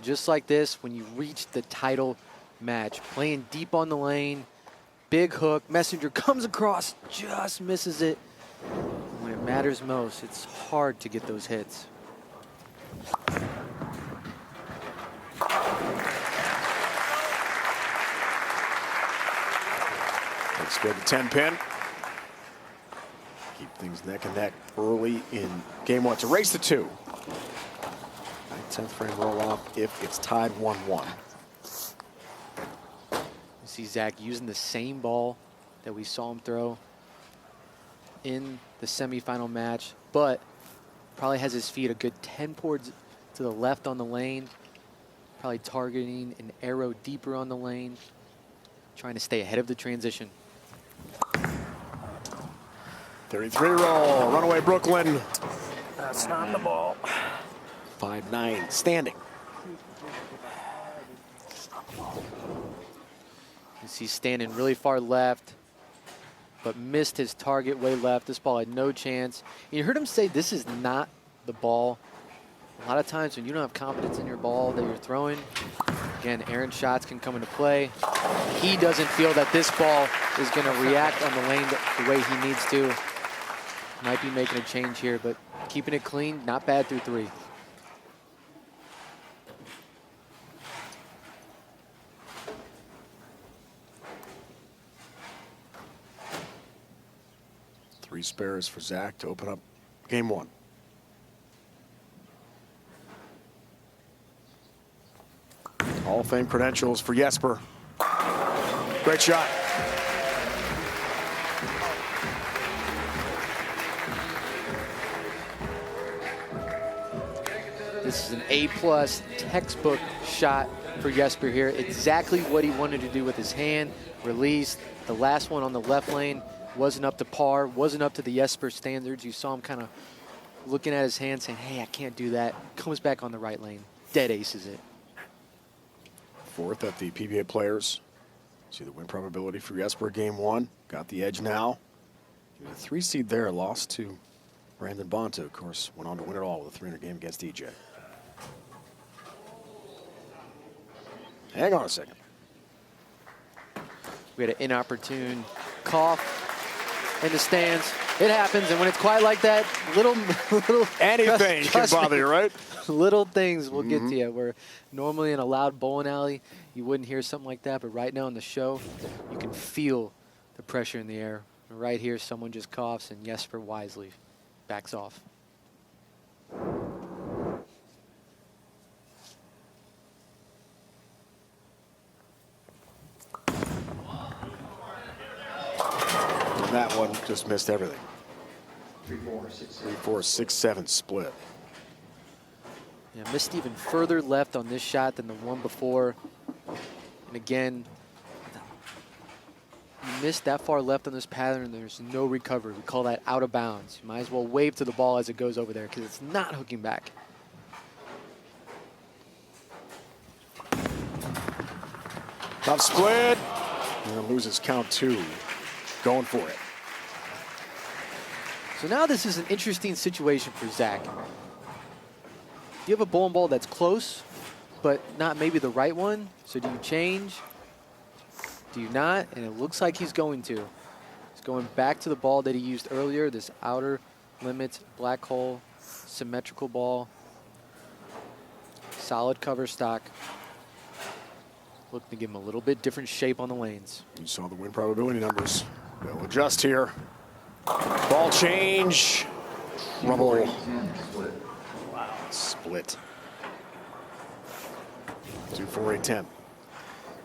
S2: Just like this, when you reach the title match, playing deep on the lane, big hook, Messenger comes across, just misses it. When it matters most, it's hard to get those hits.
S1: Let's go to 10 pin. Keep things neck and neck early in game one. It's a race to 2. 10th frame roll off if it's tied 1-1.
S2: You see Zach using the same ball that we saw him throw in the semifinal match, but probably has his feet a good 10 boards to the left on the lane, probably targeting an arrow deeper on the lane, trying to stay ahead of the transition.
S1: 33 roll, runaway Brooklyn.
S6: That's not the ball.
S1: 5-9, standing.
S2: You see standing really far left, but missed his target way left. This ball had no chance. And you heard him say this is not the ball. A lot of times when you don't have confidence in your ball that you're throwing, again, errant shots can come into play. He doesn't feel that this ball is going to react on the lane the way he needs to. Might be making a change here, but keeping it clean, not bad through 3.
S1: Three spares for Zach to open up game one. Hall of Fame credentials for Jesper. Great shot.
S2: This is an A+ textbook shot for Jesper here. Exactly what he wanted to do with his hand. Release. The last one on the left lane wasn't up to par, wasn't up to the Jesper standards. You saw him kind of looking at his hand saying, hey, I can't do that. Comes back on the right lane. Dead aces it.
S1: 4th at the PBA Players. See the win probability for Jesper game one. Got the edge now. The 3 seed there, lost to Brandon Bonta. Of course, went on to win it all with a 300 game against EJ. Hang on a second.
S2: We had an inopportune cough in the stands. It happens, and when it's quiet like that, little
S1: anything can bother you, right?
S2: Little things will get to you. Where normally in a loud bowling alley, you wouldn't hear something like that, but right now in the show, you can feel the pressure in the air. Right here, someone just coughs, and Jesper wisely backs off.
S1: That one just missed everything. 3-4, 6-7 split.
S2: Yeah, missed even further left on this shot than the one before. And again, you missed that far left on this pattern, there's no recovery. We call that out of bounds. You might as well wave to the ball as it goes over there because it's not hooking back.
S1: Tough split. And loses count 2. Going for it.
S2: So now this is an interesting situation for Zach. You have a bowling ball that's close, but not maybe the right one. So do you change? Do you not? And it looks like he's going to. He's going back to the ball that he used earlier, this outer limits black hole symmetrical ball. Solid cover stock. Looking to give him a little bit different shape on the lanes.
S1: You saw the win probability numbers. They'll adjust here. Ball change. Trouble. Wow. Split. 2-4-8-10.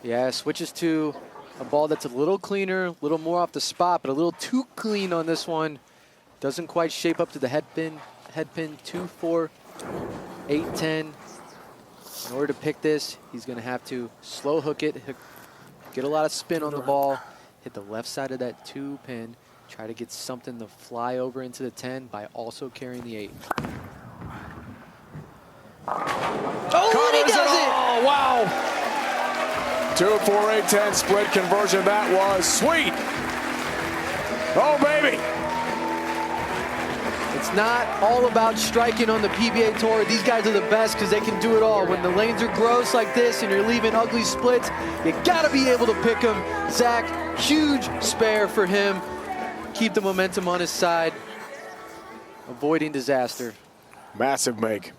S2: Yeah, switches to a ball that's a little cleaner, a little more off the spot, but a little too clean on this one. Doesn't quite shape up to the head pin. 2-4-8-10. In order to pick this, he's going to have to slow hook it, get a lot of spin on the ball, hit the left side of that 2 pin, try to get something to fly over into the 10 by also carrying the 8. Oh, and he does it!
S1: Oh, wow. 2-4-8-10 split conversion. That was sweet. Oh, baby.
S2: It's not all about striking on the PBA Tour. These guys are the best because they can do it all. When the lanes are gross like this and you're leaving ugly splits, you got to be able to pick them. Zach, huge spare for him. Keep the momentum on his side, avoiding disaster.
S1: Massive make.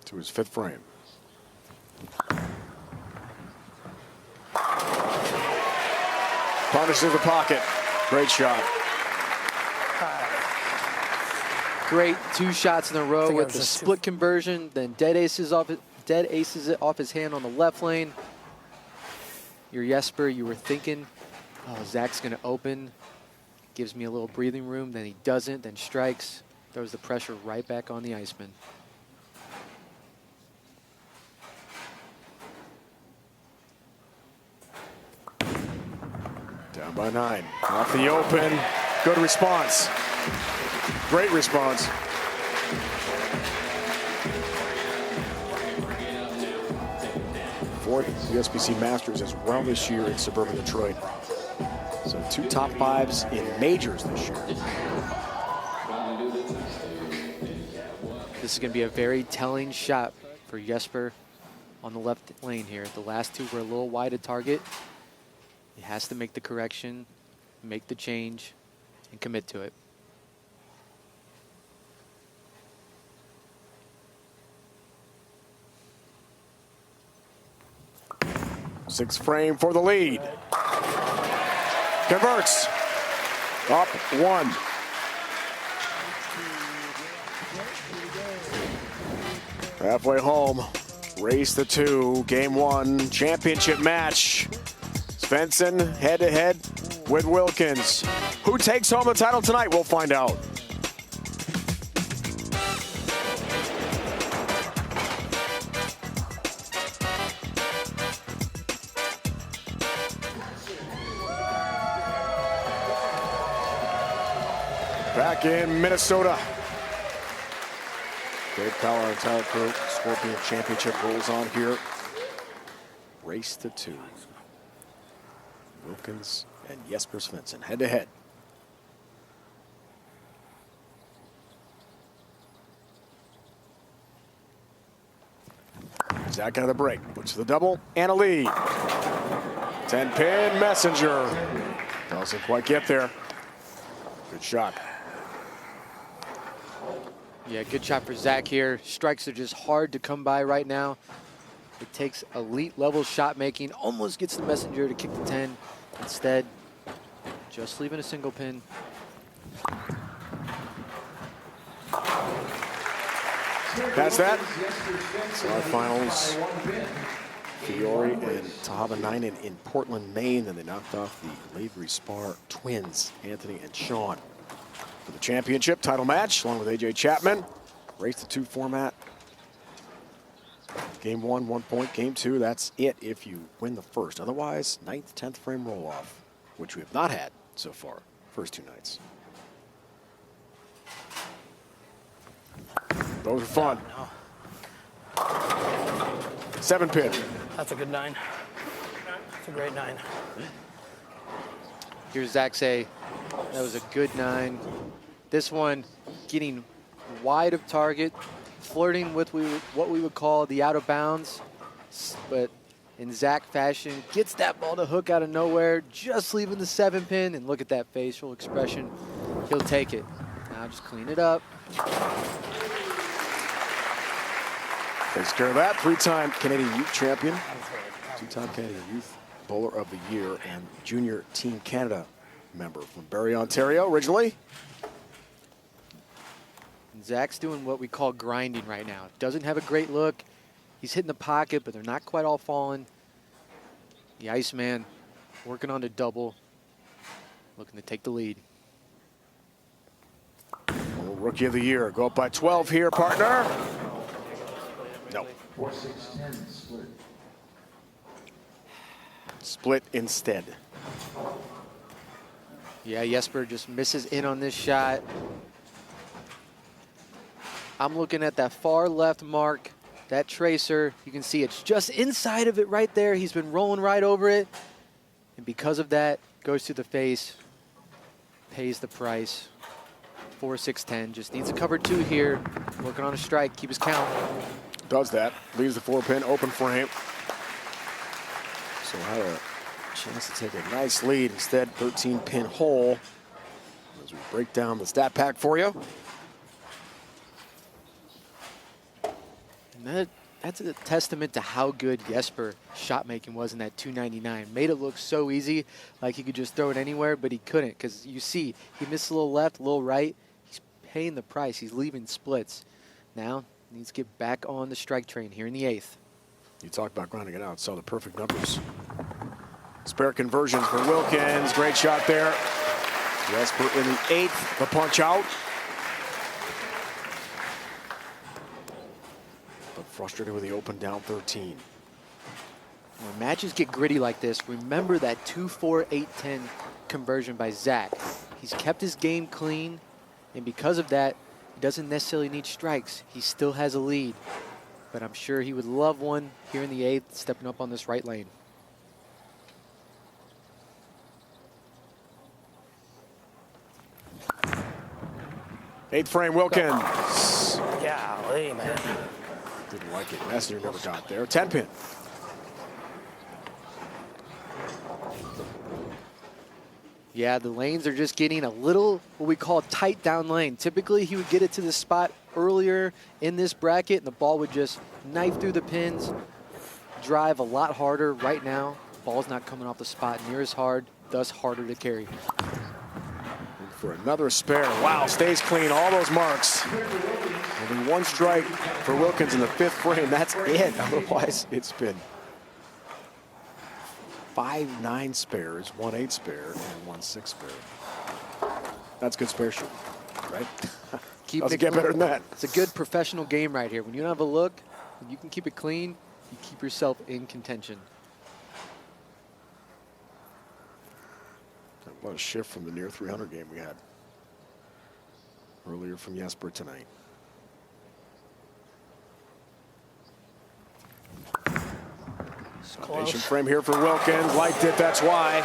S1: To his 5th frame. Punishes the pocket. Great shot.
S2: Great 2 shots in a row with the split conversion, then dead aces it off his hand on the left lane. Your Jesper, you were thinking, oh, Zach's going to open, gives me a little breathing room, then he doesn't, then strikes, throws the pressure right back on the Iceman.
S1: Down by 9. Off the open. Good response. Great response. Fourth USBC Masters as well this year in suburban Detroit. So 2 top 5s in majors this year.
S2: This is going to be a very telling shot for Jesper on the left lane here. The last 2 were a little wide at target. He has to make the correction, make the change, and commit to it.
S1: Sixth frame for the lead. Converts. Up 1. Halfway home. Race to 2. Game 1. Championship match. Svensson head-to-head with Wilkins. Who takes home the title tonight? We'll find out. Back in Minnesota. Dave Powell and entire crew. Scorpion Championship rolls on here. Race to 2. Wilkins and Jesper Svensson head-to-head. Zach out of the break. Puts the double and a lead. 10-pin Messenger. Doesn't quite get there. Good shot.
S2: Yeah, good shot for Zach here. Strikes are just hard to come by right now. It takes elite level shot making. Almost gets the Messenger to kick the 10. Instead, just leaving a single pin.
S1: That's that. Semifinals. Fiore and Tahava in Portland, Maine. Then they knocked off the Lavery Spar twins, Anthony and Sean, for the championship title match, along with AJ Chapman. Race to 2 format. Game 1, 1 point. Game 2, that's it if you win the first. Otherwise, 9th, 10th frame roll-off, which we have not had so far, first 2 nights. Those are fun. 7-pin.
S6: That's a good 9. That's a great 9.
S2: Here's Zach say, that was a good 9. This one getting wide of target, flirting with what we would call the out of bounds, but in Zach fashion, gets that ball to hook out of nowhere, just leaving the 7-pin, and look at that facial expression. He'll take it. Now just clean it up.
S1: Takes care of that. 3-time Canadian Youth Champion, 2-time Canadian Youth Bowler of the Year, and Junior Team Canada member from Barrie, Ontario, originally.
S2: Zach's doing what we call grinding right now. Doesn't have a great look. He's hitting the pocket, but they're not quite all falling. The Iceman working on the double, looking to take the lead.
S1: Rookie of the year. Go up by 12 here, partner. No.
S5: 4-6-10 split.
S1: Split instead.
S2: Yeah, Jesper just misses in on this shot. I'm looking at that far left mark, that tracer. You can see it's just inside of it right there. He's been rolling right over it. And because of that, goes to the face, pays the price. 4-6-10, just needs a cover 2 here. Working on a strike, keep his count.
S1: Does that, leaves the 4-pin open for him. So had a chance to take a nice lead. Instead, 13-pin hole. As we break down the stat pack for you.
S2: And that's a testament to how good Jesper shot making was in that 299. Made it look so easy, like he could just throw it anywhere, but he couldn't, because you see, he missed a little left, a little right. He's paying the price. He's leaving splits. Now, needs to get back on the strike train here in the 8th.
S1: You talked about grinding it out, saw the perfect numbers. Spare conversions for Wilkins. Great shot there. Jesper in the 8th, the punch out. But frustrated with the open down 13.
S2: When matches get gritty like this, remember that 2-4-8-10 conversion by Zach. He's kept his game clean, and because of that, he doesn't necessarily need strikes. He still has a lead. But I'm sure he would love one here in the 8th, stepping up on this right lane.
S1: Eighth frame, Wilkins.
S6: Golly, man.
S1: Didn't like it. Messenger never got there. 10-pin.
S2: Yeah, the lanes are just getting a little, what we call tight down lane. Typically, he would get it to the spot earlier in this bracket, and the ball would just knife through the pins, drive a lot harder. Right now, ball's not coming off the spot near as hard, thus harder to carry.
S1: For another spare. Wow, stays clean, all those marks. Only one strike for Wilkins in the 5th frame. That's it. Otherwise, it's been 5 9 spares, 1 8 spare, and 1 6 spare. That's good spare shooting, right? Doesn't get better than that.
S2: It's a good professional game right here. When you don't have a look, when you can keep it clean, you keep yourself in contention.
S1: What a shift from the near 300 game we had earlier from Jesper tonight. Foundation frame here for Wilkins. Liked it, that's why.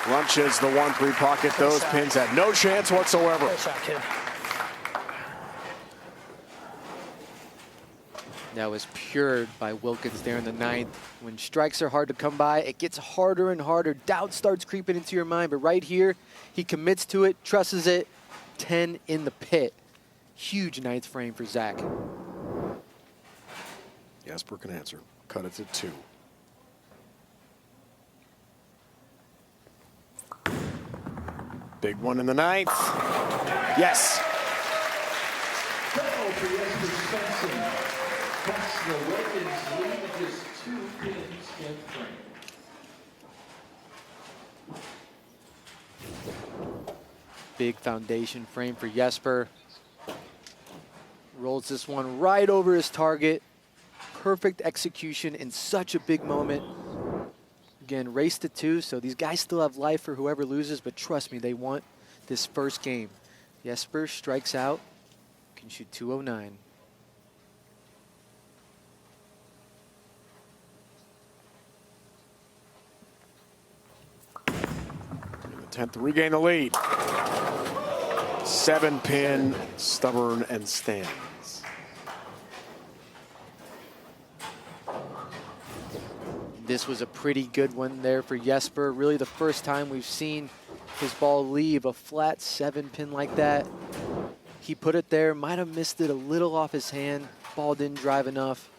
S1: Lunches the 1-3 pocket. Those pins had no chance whatsoever.
S6: Great shot, kid.
S2: That was pured by Wilkins there in the 9th. When strikes are hard to come by, it gets harder and harder. Doubt starts creeping into your mind, but right here, he commits to it, trusts it, 10 in the pit. Huge 9th frame for Zach.
S1: Jesper can answer. Cut it to 2. Big one in the 9th. Yes.
S5: Double for Jesper Svensson. Cuts the Wilkins lead with just 2 pins, 10th frame.
S2: Big foundation frame for Jesper. Rolls this one right over his target. Perfect execution in such a big moment. Again, race to 2, so these guys still have life for whoever loses, but trust me, they want this first game. Jesper strikes out, can shoot 209.
S1: In the 10th to regain the lead. 7-pin, stubborn and stands.
S2: This was a pretty good one there for Jesper. Really the first time we've seen his ball leave a flat 7-pin like that. He put it there, might have missed it a little off his hand. Ball didn't drive enough.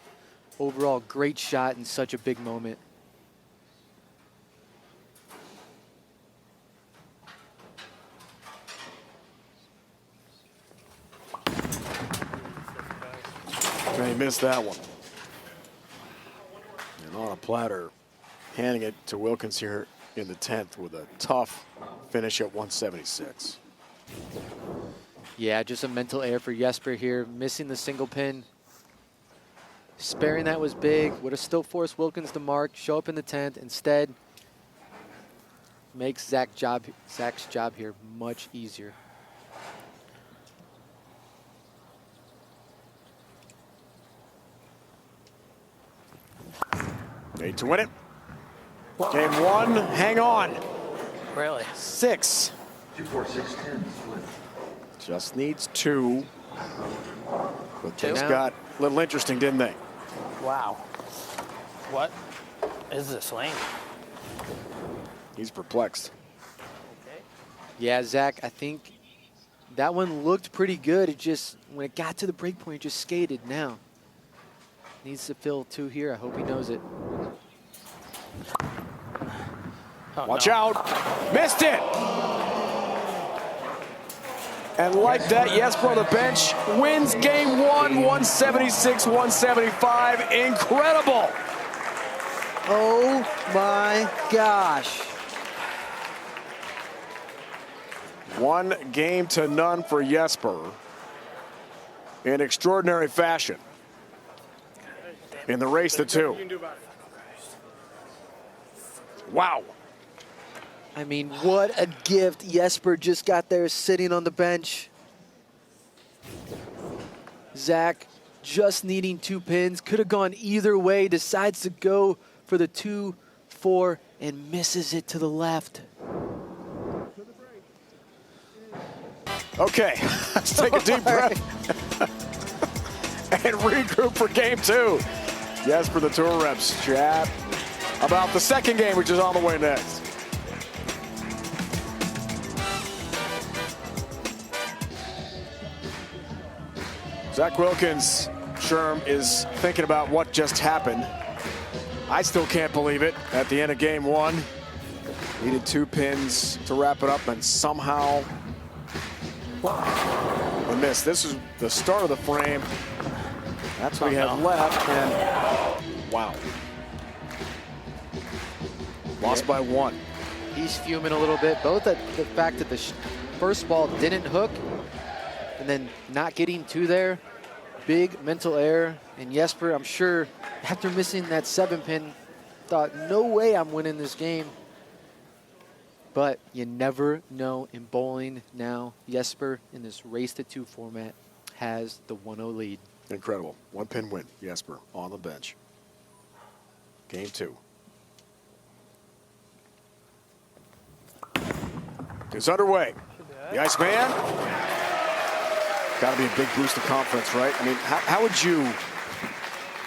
S2: Overall, great shot in such a big moment.
S1: And he missed that one. And on a platter, handing it to Wilkins here in the 10th with a tough finish at 176.
S2: Yeah, just a mental error for Jesper here, missing the single pin. Sparing that was big. Would have still forced Wilkins to mark, show up in the 10th. Instead, makes Zach's job here much easier.
S1: Need to win it. Game 1, hang on.
S6: Really?
S1: 6.
S5: 2-4-6-10 split.
S1: Just needs 2. But things
S2: Now-
S1: got a little interesting, didn't they?
S6: Wow. What is this lane?
S1: He's perplexed.
S2: Yeah, Zach, I think that one looked pretty good. It just, when it got to the break point, it just skated now. Needs to fill 2 here. I hope he knows it.
S6: Oh,
S1: Watch
S6: no.
S1: out. Missed it. And like that, Jesper on the bench wins game 1, 176-175. Incredible.
S2: Oh my gosh.
S1: 1 game to none for Jesper in extraordinary fashion in the race to 2. Wow.
S2: I mean, what a gift Jesper just got there sitting on the bench. Zach just needing 2 pins. Could have gone either way. Decides to go for the 2-4 and misses it to the left.
S1: Okay, let's take a deep breath and regroup for game 2. Jesper, the tour reps chat about the second game, which is on the way next. Zach Wilkins, Sherm, is thinking about what just happened. I still can't believe it. At the end of game 1, needed 2 pins to wrap it up, and somehow a miss. This is the start of the frame. That's what he had left, and wow. Lost by 1.
S2: He's fuming a little bit, both at the fact that the first ball didn't hook and then not getting 2 there. Big mental error. And Jesper, I'm sure, after missing that 7 pin, thought, no way I'm winning this game. But you never know in bowling now. Jesper, in this race to 2 format, has the 1-0 lead.
S1: Incredible. 1 pin win. Jesper on the bench. Game 2. It's underway. The Iceman. Got to be a big boost of confidence, right? I mean, how would you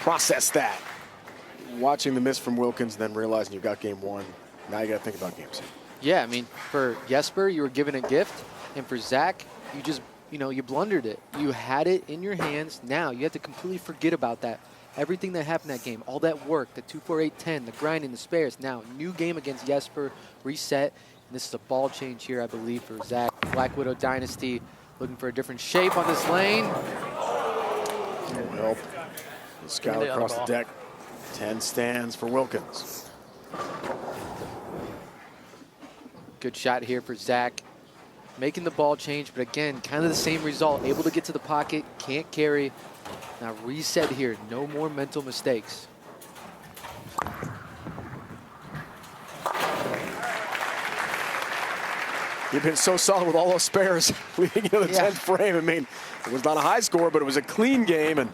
S1: process that? Watching the miss from Wilkins, then realizing you've got game 1. Now you got to think about game 2.
S2: Yeah, I mean, for Jesper, you were given a gift. And for Zach, you just, you blundered it. You had it in your hands. Now you have to completely forget about that. Everything that happened that game, all that work, the 2-4-8-10, the grinding, the spares. Now, new game against Jesper, reset. And this is a ball change here, I believe, for Zach. Black Widow Dynasty looking for a different shape on this lane.
S1: No help. The scout across the deck. 10 stands for Wilkins.
S2: Good shot here for Zach. Making the ball change, but again, kind of the same result. Able to get to the pocket, can't carry. Now reset here, no more mental mistakes.
S1: You've been so solid with all those spares leading into the 10th frame. I mean, it was not a high score, but it was a clean game, and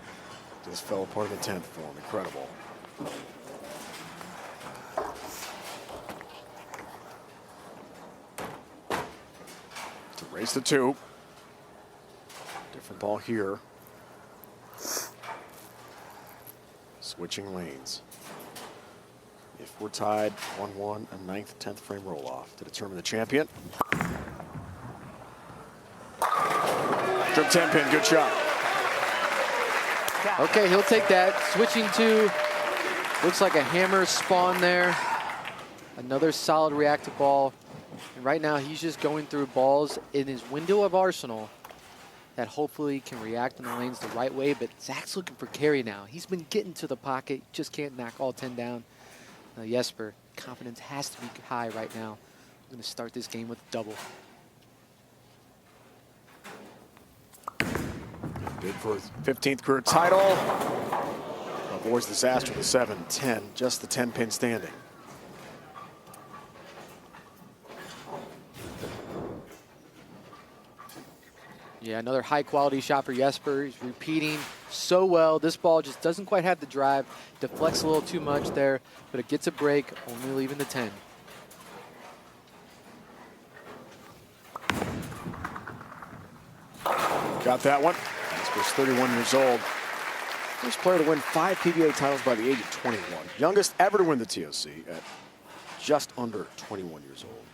S1: just fell apart in the 10th for him. Incredible. It's a race to 2. Different ball here. Switching lanes. If we're tied 1-1, a 9th, 10th frame roll off to determine the champion. Trip 10 pin, good shot.
S2: Okay, he'll take that. Switching to, looks like a hammer spawn there. Another solid reactive ball. And right now he's just going through balls in his window of arsenal that hopefully can react in the lanes the right way, but Zach's looking for carry now. He's been getting to the pocket, just can't knock all 10 down. Now Jesper, confidence has to be high right now. I'm gonna start this game with a double.
S1: Bid for his 15th career title. Avoids disaster with the 7-10, just the 10-pin standing.
S2: Yeah, another high-quality shot for Jesper. He's repeating so well. This ball just doesn't quite have the drive. Deflects a little too much there, but it gets a break, only leaving the 10.
S1: Got that one. Jesper's 31 years old. First player to win 5 PBA titles by the age of 21. Youngest ever to win the TOC at just under 21 years old.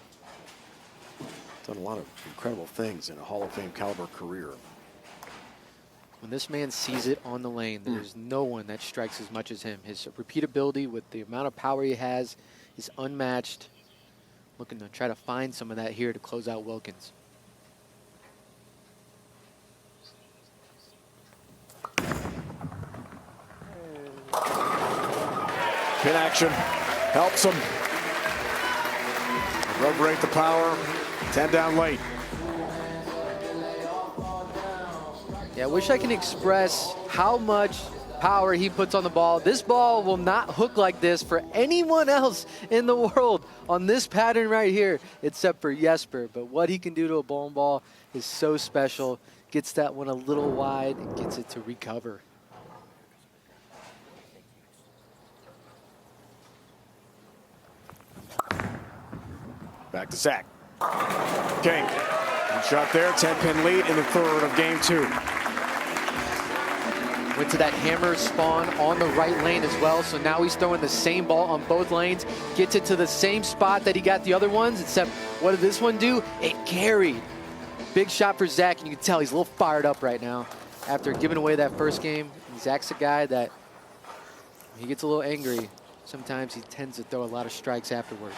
S1: Done a lot of incredible things in a Hall of Fame caliber career.
S2: When this man sees it on the lane, there's no one that strikes as much as him. His repeatability with the amount of power he has is unmatched. Looking to try to find some of that here to close out Wilkins.
S1: Pin action helps him. Reverberate the power. 10 down late.
S2: Yeah, I wish I can express how much power he puts on the ball. This ball will not hook like this for anyone else in the world on this pattern right here, except for Jesper. But what he can do to a bowling ball is so special. Gets that one a little wide and gets it to recover.
S1: Back to Zach. King. Good shot there. 10-pin lead in the third of game 2.
S2: Went to that hammer spawn on the right lane as well. So now he's throwing the same ball on both lanes. Gets it to the same spot that he got the other ones, except what did this one do? It carried. Big shot for Zach, and you can tell he's a little fired up right now after giving away that first game. Zach's a guy that he gets a little angry. Sometimes he tends to throw a lot of strikes afterwards.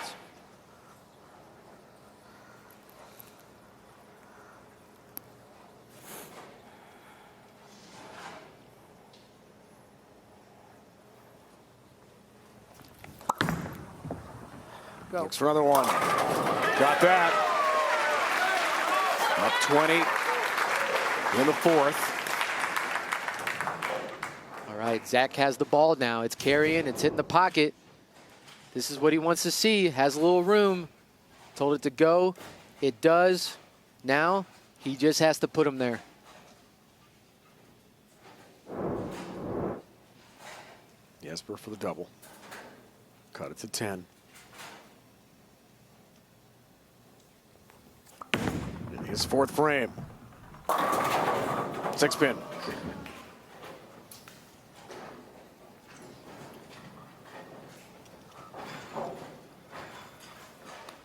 S1: Go. Looks for another one. Got that. Up 20 in the fourth.
S2: All right, Zach has the ball now. It's carrying, it's hitting the pocket. This is what he wants to see. Has a little room. Told it to go. It does. Now he just has to put him there.
S1: Jesper for the double. Cut it to 10. In his fourth frame. 6-pin.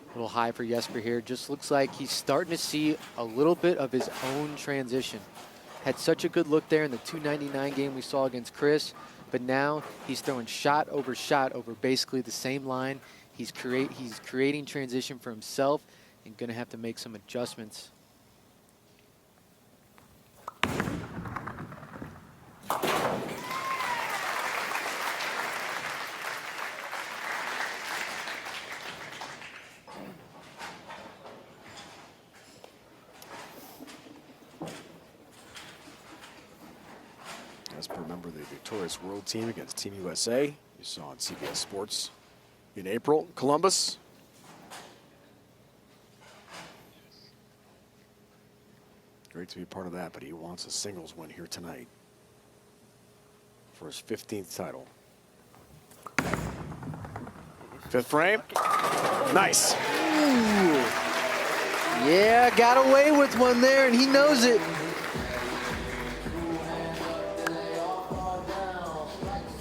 S2: A little high for Jesper here. Just looks like he's starting to see a little bit of his own transition. Had such a good look there in the 299 game we saw against Chris, but now he's throwing shot over basically the same line. He's creating transition for himself and going to have to make some adjustments.
S1: Jesper, remember the victorious world team against Team USA. You saw on CBS Sports in April, Columbus. Great to be part of that, but he wants a singles win here tonight for his 15th title. Fifth frame. Nice.
S2: Ooh. Yeah, got away with one there, and he knows it.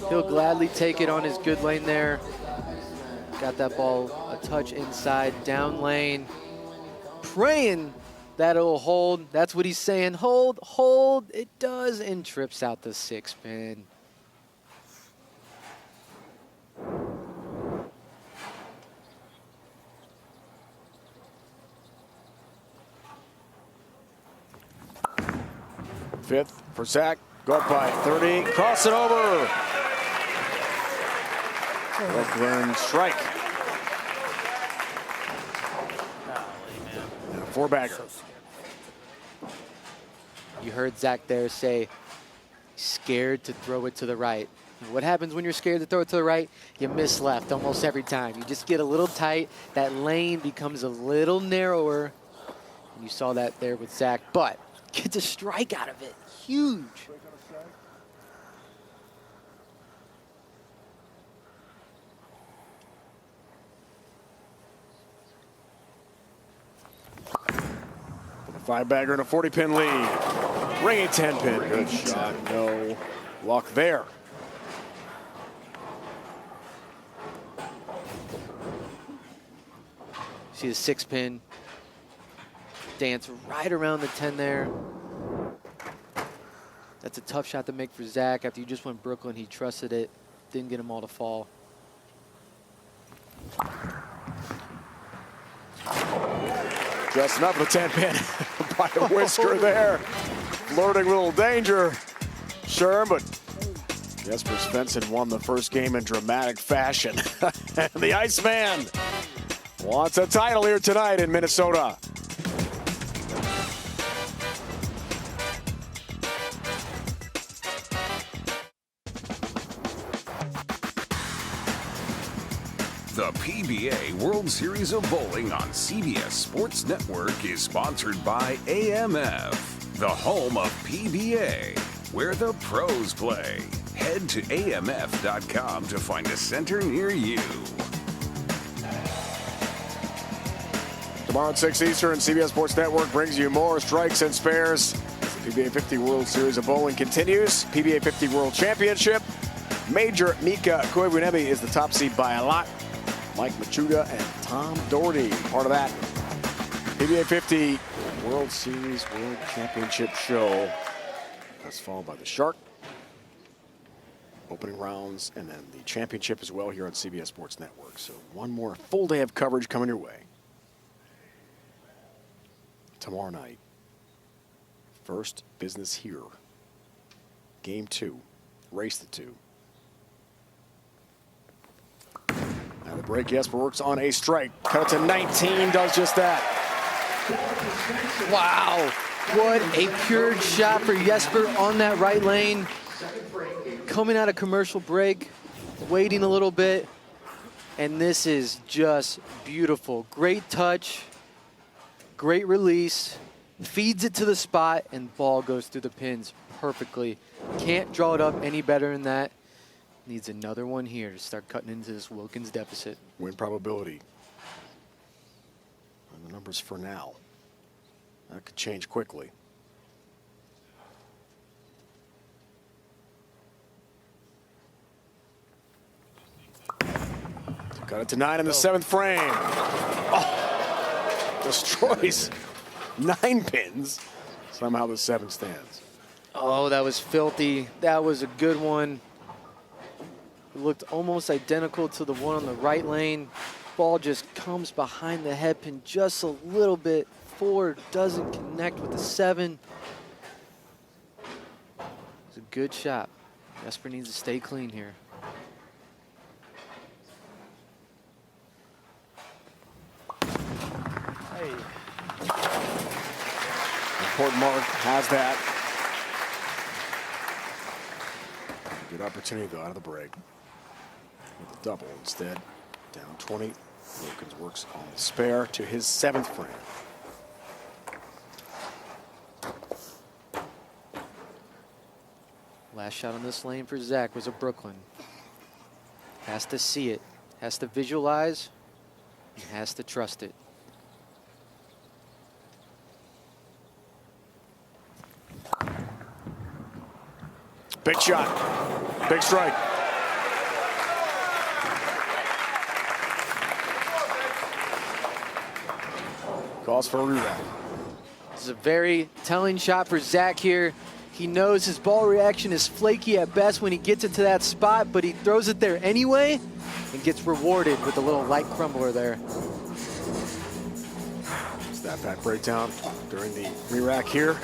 S2: He'll gladly take it on his good lane there. Got that ball a touch inside, down lane. Praying that it'll hold. That's what he's saying. Hold, hold. It does, and trips out the 6-pin.
S1: Fifth for Zach. Go up by 30. Cross it over. Lucky Strike. And a 4-bagger.
S2: You heard Zach there say, scared to throw it to the right. And what happens when you're scared to throw it to the right? You miss left almost every time. You just get a little tight. That lane becomes a little narrower. And you saw that there with Zach, but gets a strike out of it. Huge.
S1: Five-bagger and a 40-pin lead. Ringing 10-pin. Good shot. No luck there.
S2: See the 6-pin dance right around the 10 there. That's a tough shot to make for Zach. After you just went Brooklyn, he trusted it. Didn't get them all to fall.
S1: Just enough of a 10-pin by a whisker there. Flirting with a little danger. Sure, but Jesper Svensson won the first game in dramatic fashion. And the Iceman wants a title here tonight in Minnesota.
S3: The PBA World Series of Bowling on CBS Sports Network is sponsored by AMF, the home of PBA, where the pros play. Head to AMF.com to find a center near you.
S1: Tomorrow at 6 Eastern, CBS Sports Network brings you more strikes and spares. The PBA 50 World Series of Bowling continues. PBA 50 World Championship. Major Mika Koivuniemen is the top seed by a lot. Mike Machuda and Tom Doherty, part of that PBA 50 World Series World Championship show. That's followed by the Shark opening rounds and then the championship as well here on CBS Sports Network. So one more full day of coverage coming your way. Tomorrow night, first business here. Game 2, race to 2. Now the break, Jesper works on a strike. Cut it to 19, does just that.
S2: Wow, what a pure shot for Jesper on that right lane. Coming out of commercial break, waiting a little bit, and this is just beautiful. Great touch, great release, feeds it to the spot, and ball goes through the pins perfectly. Can't draw it up any better than that. Needs another one here to start cutting into this Wilkins deficit.
S1: Win probability. And the numbers for now. That could change quickly. Got it to 9 in the 7th frame. Oh, destroys 9 pins. Somehow the 7 stands.
S2: Oh, that was filthy. That was a good one. It looked almost identical to the one on the right lane. Ball just comes behind the head pin just a little bit forward. Doesn't connect with the 7. It's a good shot. Jesper needs to stay clean here.
S6: Hey.
S1: Important mark has that. Good opportunity though out of the break. With a double instead. Down 20. Wilkins works on the spare to his 7th frame.
S2: Last shot on this lane for Zach was a Brooklyn. Has to see it, has to visualize, and has to trust it.
S1: Big shot. Big strike. Calls for a reround.
S2: This is a very telling shot for Zach here. He knows his ball reaction is flaky at best when he gets it to that spot, but he throws it there anyway and gets rewarded with a little light crumbler there.
S1: Stat pack breakdown during the re-rack here.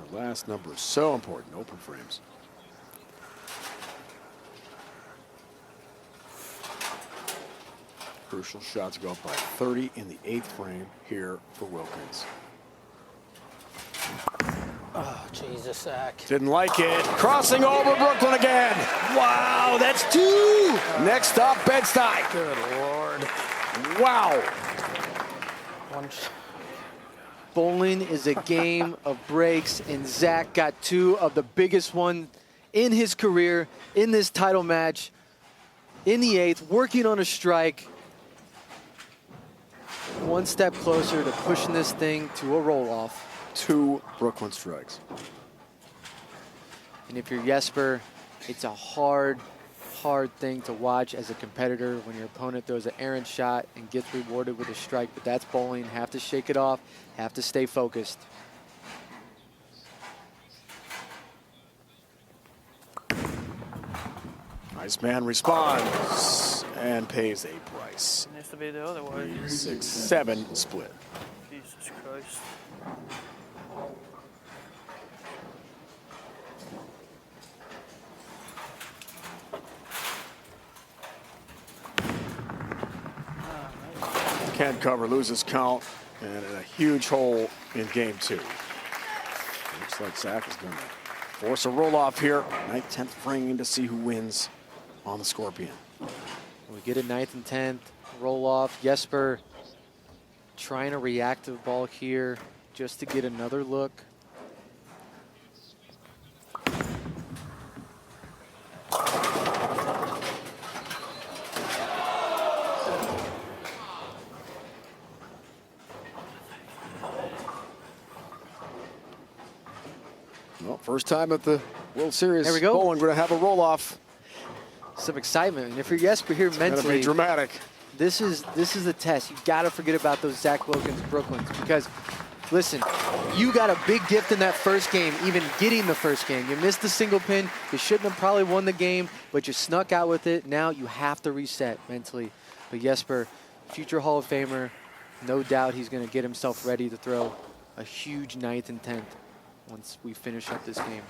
S1: Our last number is so important, open frames. Crucial shots go up by 30 in the 8th frame here for Wilkins.
S6: Oh, Jesus, Zach.
S1: Didn't like it. Crossing over Brooklyn again. Wow, that's 2. Next up, Bed-Stuy.
S6: Good Lord.
S1: Wow.
S2: Bowling is a game of breaks, and Zach got 2 of the biggest one in his career in this title match in the 8th, working on a strike. One step closer to pushing this thing to a roll-off.
S1: 2 Brooklyn strikes.
S2: And if you're Jesper, it's a hard thing to watch as a competitor when your opponent throws an errant shot and gets rewarded with a strike, but that's bowling. Have to shake it off, have to stay focused.
S1: Nice man responds and pays a price.
S6: Needs to be the other way.
S1: 6-7 split.
S6: Jesus Christ.
S1: Can't cover, loses count, and a huge hole in game 2. Looks like Zach is going to force a roll-off here. 9th, 10th frame to see who wins on the Scorpion.
S2: We get a 9th and 10th roll-off. Jesper trying to react to the ball here just to get another look.
S1: Well, first time at the World Series.
S2: There we go.
S1: Bowling going to have a roll-off.
S2: Some excitement. And if you're Jesper here
S1: Going to
S2: mentally,
S1: be dramatic.
S2: this is the test. You got to forget about those Zach Wilkins Brooklyns, because listen, you got a big gift in that first game, even getting the first game. You missed the single pin. You shouldn't have probably won the game, but you snuck out with it. Now you have to reset mentally. But Jesper, future Hall of Famer, no doubt he's going to get himself ready to throw a huge 9th and 10th once we finish up this game.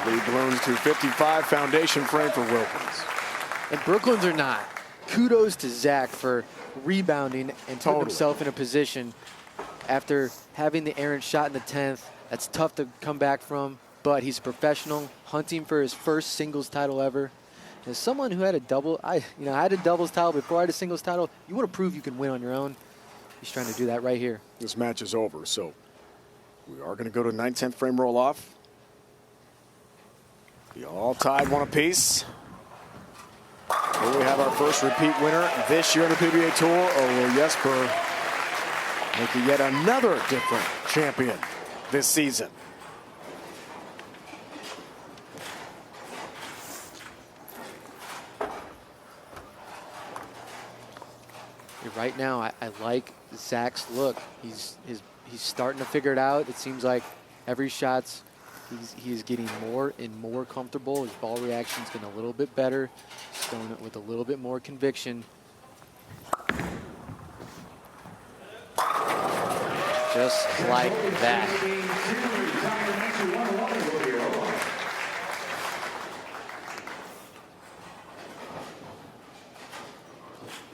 S1: Lead balloons to 55, foundation frame for Wilkins.
S2: And Brooklyns are not. Kudos to Zach for rebounding and putting himself in a position after having the errant shot in the 10th. That's tough to come back from, but he's a professional, hunting for his first singles title ever. As someone who had a double, I had a doubles title before I had a singles title. You want to prove you can win on your own. He's trying to do that right here.
S1: This match is over, so we are going to go to 9th, 10th frame roll-off. Be all tied, 1 apiece. Will we have our first repeat winner this year on the PBA Tour, or will Jesper make it yet another different champion this season?
S2: Right now, I like Zach's look. He's starting to figure it out. It seems like every shot's he's getting more and more comfortable. His ball reaction's getting a little bit better. He's throwing it with a little bit more conviction. Just like that.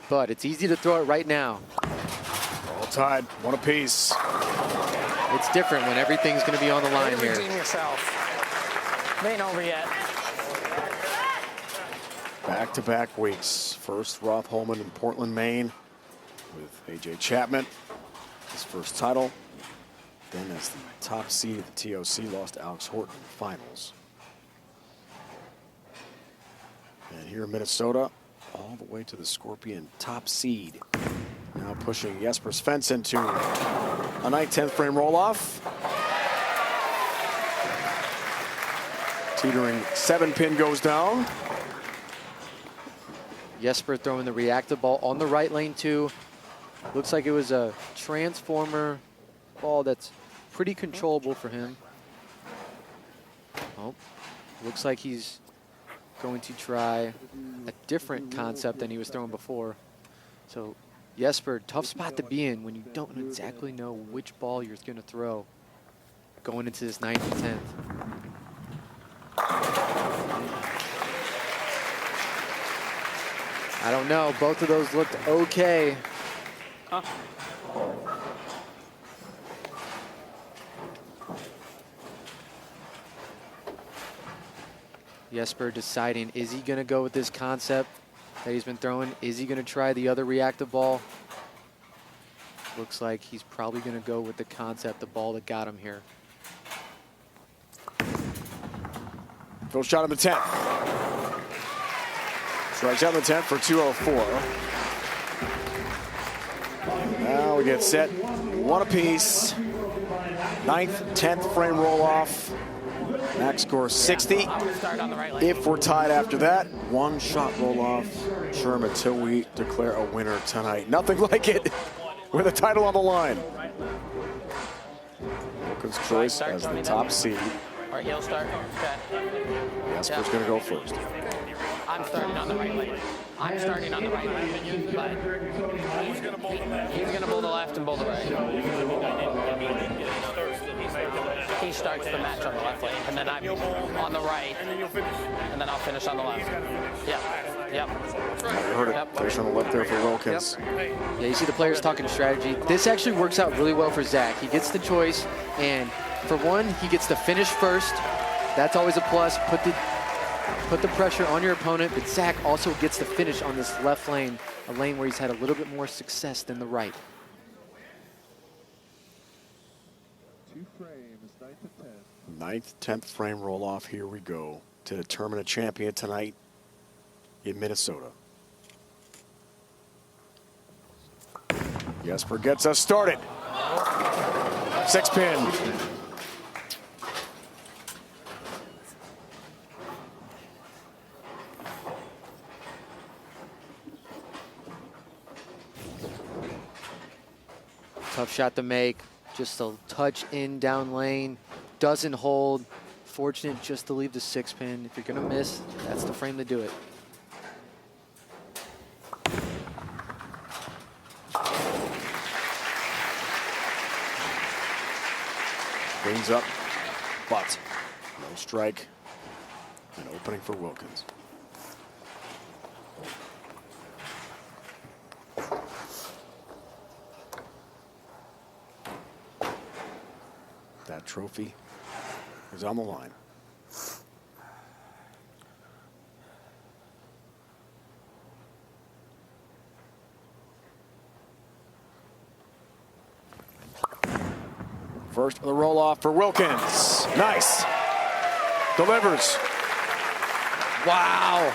S2: But it's easy to throw it right now.
S1: All tied, 1 apiece.
S2: It's different when everything's going to be on the line here.
S6: Redeem yourself. It ain't over yet.
S1: Back-to-back weeks. First, Roth Holman in Portland, Maine, with A.J. Chapman, his first title. Then as the top seed at the TOC, lost to Alex Horton in the finals. And here in Minnesota, all the way to the Scorpion top seed. Now pushing Jesper Svensson to a 9th, 10th frame roll-off. Teetering 7-pin goes down.
S2: Jesper throwing the reactive ball on the right lane too. Looks like it was a transformer ball that's pretty controllable for him. Oh, looks like he's going to try a different concept than he was throwing before. So Jesper, tough spot to be in when you don't exactly know which ball you're going to throw going into this 9th and 10th. I don't know. Both of those looked okay.
S6: Huh?
S2: Jesper deciding, is he going to go with this concept that he's been throwing? Is he going to try the other reactive ball? Looks like he's probably going to go with the concept, the ball that got him here.
S1: First shot in the 10th. Strikes out in the 10th for 204. Now we get set, one apiece. 9th, 10th frame roll off. Max score 60. If we're tied after that, one shot roll off. Sherm until we declare a winner tonight. Nothing like it with a title on the line. Wilkins' choice as the top seed.
S6: Or he'll start. Okay.
S1: Jesper's going to go first.
S6: I'm starting on the right lane. I'm starting on the right lane. But he's going to bowl the left and bowl the right. He starts the match on the left lane, and then I'm on the right, and then I'll finish on the left. Yep. Yep.
S1: You heard it. Finish on the left there for Wilkins.
S2: Yeah, you see the players talking strategy. This actually works out really well for Zach. He gets the choice, and for one, he gets to finish first. That's always a plus. Put the pressure on your opponent, but Zach also gets to finish on this left lane, a lane where he's had a little bit more success than the right.
S8: 2 frames, 9th and 10th.
S1: 9th, 10th frame roll off. Here we go to determine a champion tonight in Minnesota. Jesper gets us started. 6-pin.
S2: Tough shot to make. Just a touch in down lane. Doesn't hold. Fortunate just to leave the 6-pin. If you're going to miss, that's the frame to do it.
S1: Brings up, but no strike. An opening for Wilkins. That trophy is on the line. First, the roll off for Wilkins. Nice. Delivers.
S2: Wow.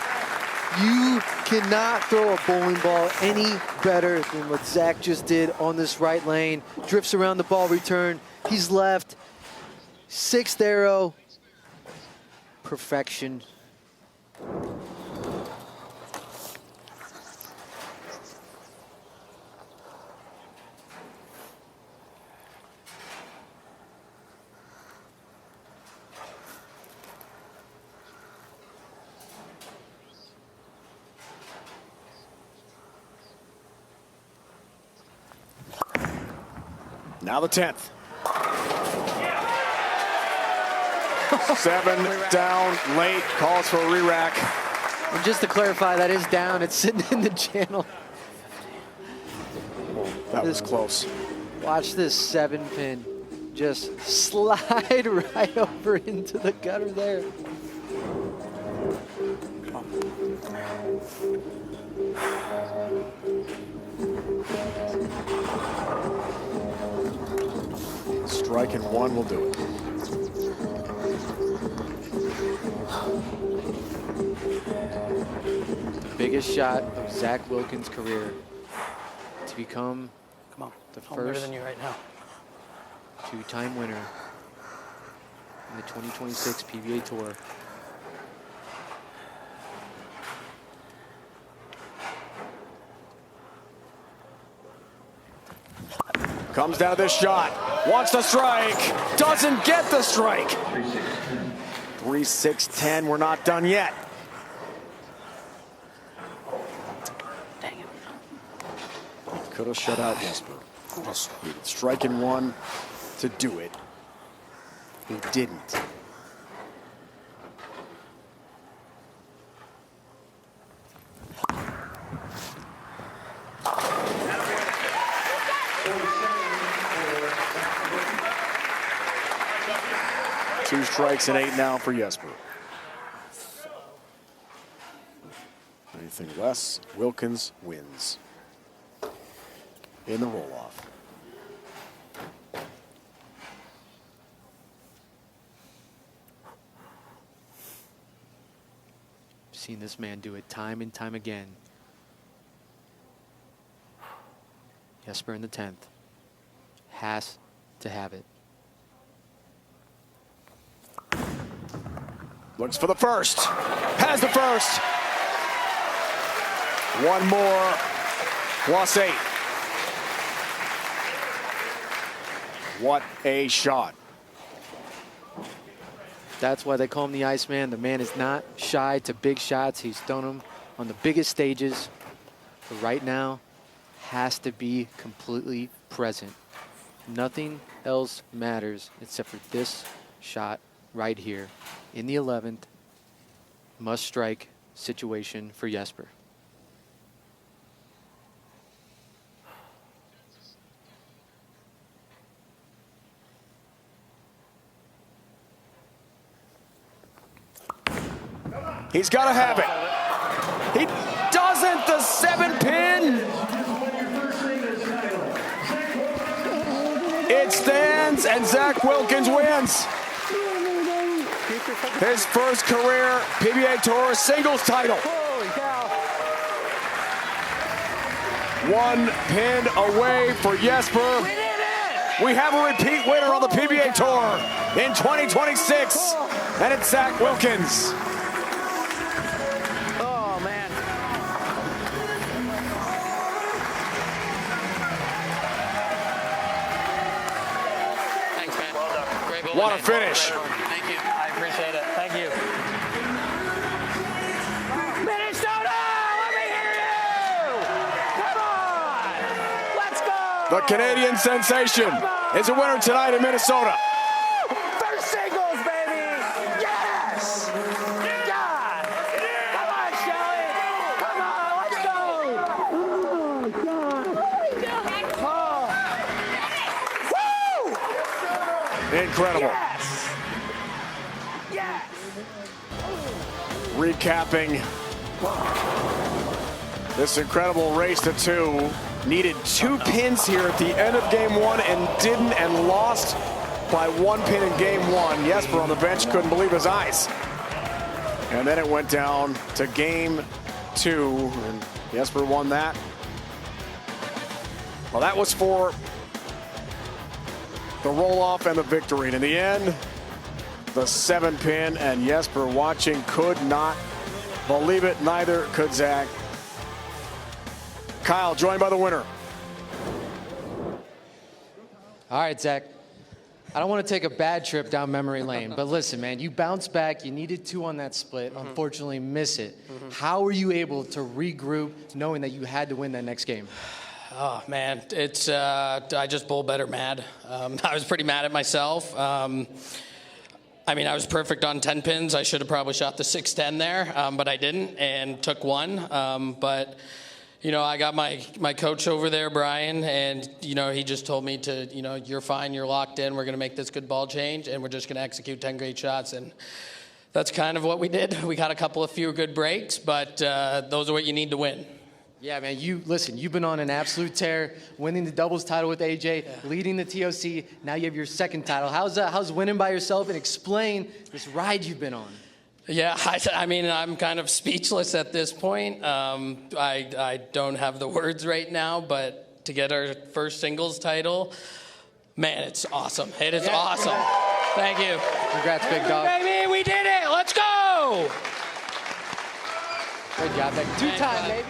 S2: You cannot throw a bowling ball any better than what Zach just did on this right lane. Drifts around the ball return. He's left. 6th arrow. Perfection.
S1: Now the 10th. 7 down, late, calls for a re-rack.
S2: And just to clarify, that is down. It's sitting in the channel.
S1: That was close.
S2: Watch this 7-pin just slide right over into the gutter there.
S1: Strike and 1 will do it.
S2: The biggest shot of Zach Wilkins' career to become the
S6: I'm better
S2: first
S6: than you right now.
S2: 2-time winner in the 2026 PBA Tour.
S1: Comes down to this shot. Wants the strike. Doesn't get the strike. 3-6-10. We're not done yet. Could have shut out Jesper. He would strike in one to do it. He didn't. Two strikes and 8 now for Jesper. Anything less, Wilkins wins in the roll-off.
S2: Seen this man do it time and time again. Jesper in the 10th has to have it.
S1: Looks for the first. Has the first. One more. +8. What a shot.
S2: That's why they call him the Iceman. The man is not shy to big shots. He's thrown them on the biggest stages. But right now, has to be completely present. Nothing else matters except for this shot right here in the 11th. Must strike situation for Jesper.
S1: He's got to have it. He doesn't. The 7-pin. It stands, and Zach Wilkins wins his first career PBA Tour singles title. One pin away for Jesper. We have a repeat winner on the PBA Tour in 2026, and it's Zach Wilkins. What a finish.
S6: Thank you. I appreciate it. Thank you. Minnesota, let me hear you. Come on. Let's go.
S1: The Canadian sensation is a winner tonight in Minnesota.
S6: First singles, baby. Yes. God. Come on, Shelly. Come on, let's go. Oh, God. Woo!
S1: Incredible.
S6: Yes. Yes.
S1: Recapping this incredible race to 2. Needed 2 pins here at the end of game 1 and didn't, and lost by 1 pin in game 1. Jesper on the bench couldn't believe his eyes. And then it went down to game 2, and Jesper won that. Well, that was for the roll-off and the victory. And in the end, the 7-pin, and Jesper watching could not believe it. Neither could Zach. Kyle, joined by the winner.
S2: All right, Zach. I don't want to take a bad trip down memory lane, but listen, man, you bounced back. You needed 2 on that split. Unfortunately, miss it. How were you able to regroup knowing that you had to win that next game?
S6: Oh, man, it's I just bowl better mad. I was pretty mad at myself. I mean, I was perfect on 10 pins. I should have probably shot the 6-10 there, but I didn't and took 1. But, you know, I got my coach over there, Brian, and, you know, he just told me to, you know, you're fine, you're locked in, we're going to make this good ball change, and we're just going to execute 10 great shots. And that's kind of what we did. We got a few good breaks, but those are what you need to win.
S2: Yeah, man, you've been on an absolute tear, winning the doubles title with AJ, leading the TOC. Now you have your 2nd title. How's winning by yourself? And explain this ride you've been on.
S6: Yeah, I mean, I'm kind of speechless at this point. I don't have the words right now, but to get our first singles title, man, it's awesome. It is awesome. Thank you.
S2: Congrats, big dog.
S6: Baby, we did it. Let's go.
S2: Good job, baby. 2-time, baby.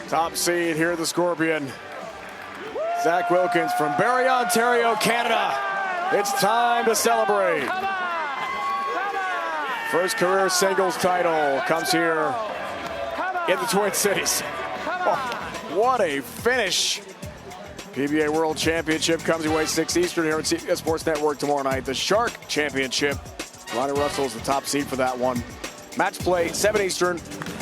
S1: Top seed here at the Scorpion. Zach Wilkins from Barrie, Ontario, Canada. It's time to celebrate.
S6: Come on.
S1: First career singles title comes here
S6: Come
S1: in the Twin Cities. Oh, what a finish. PBA World Championship comes your way 6 Eastern here on CBS Sports Network tomorrow night. The Shark Championship. Lonnie Russell's the top seed for that one. Match play 7 Eastern,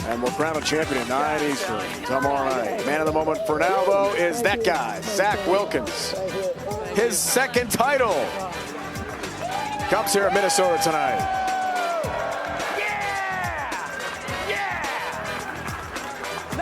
S1: and we'll crown a champion at 9 Eastern tomorrow night. Man of the moment for now, though, is that guy, Zach Wilkins. His second title comes here at Minnesota tonight.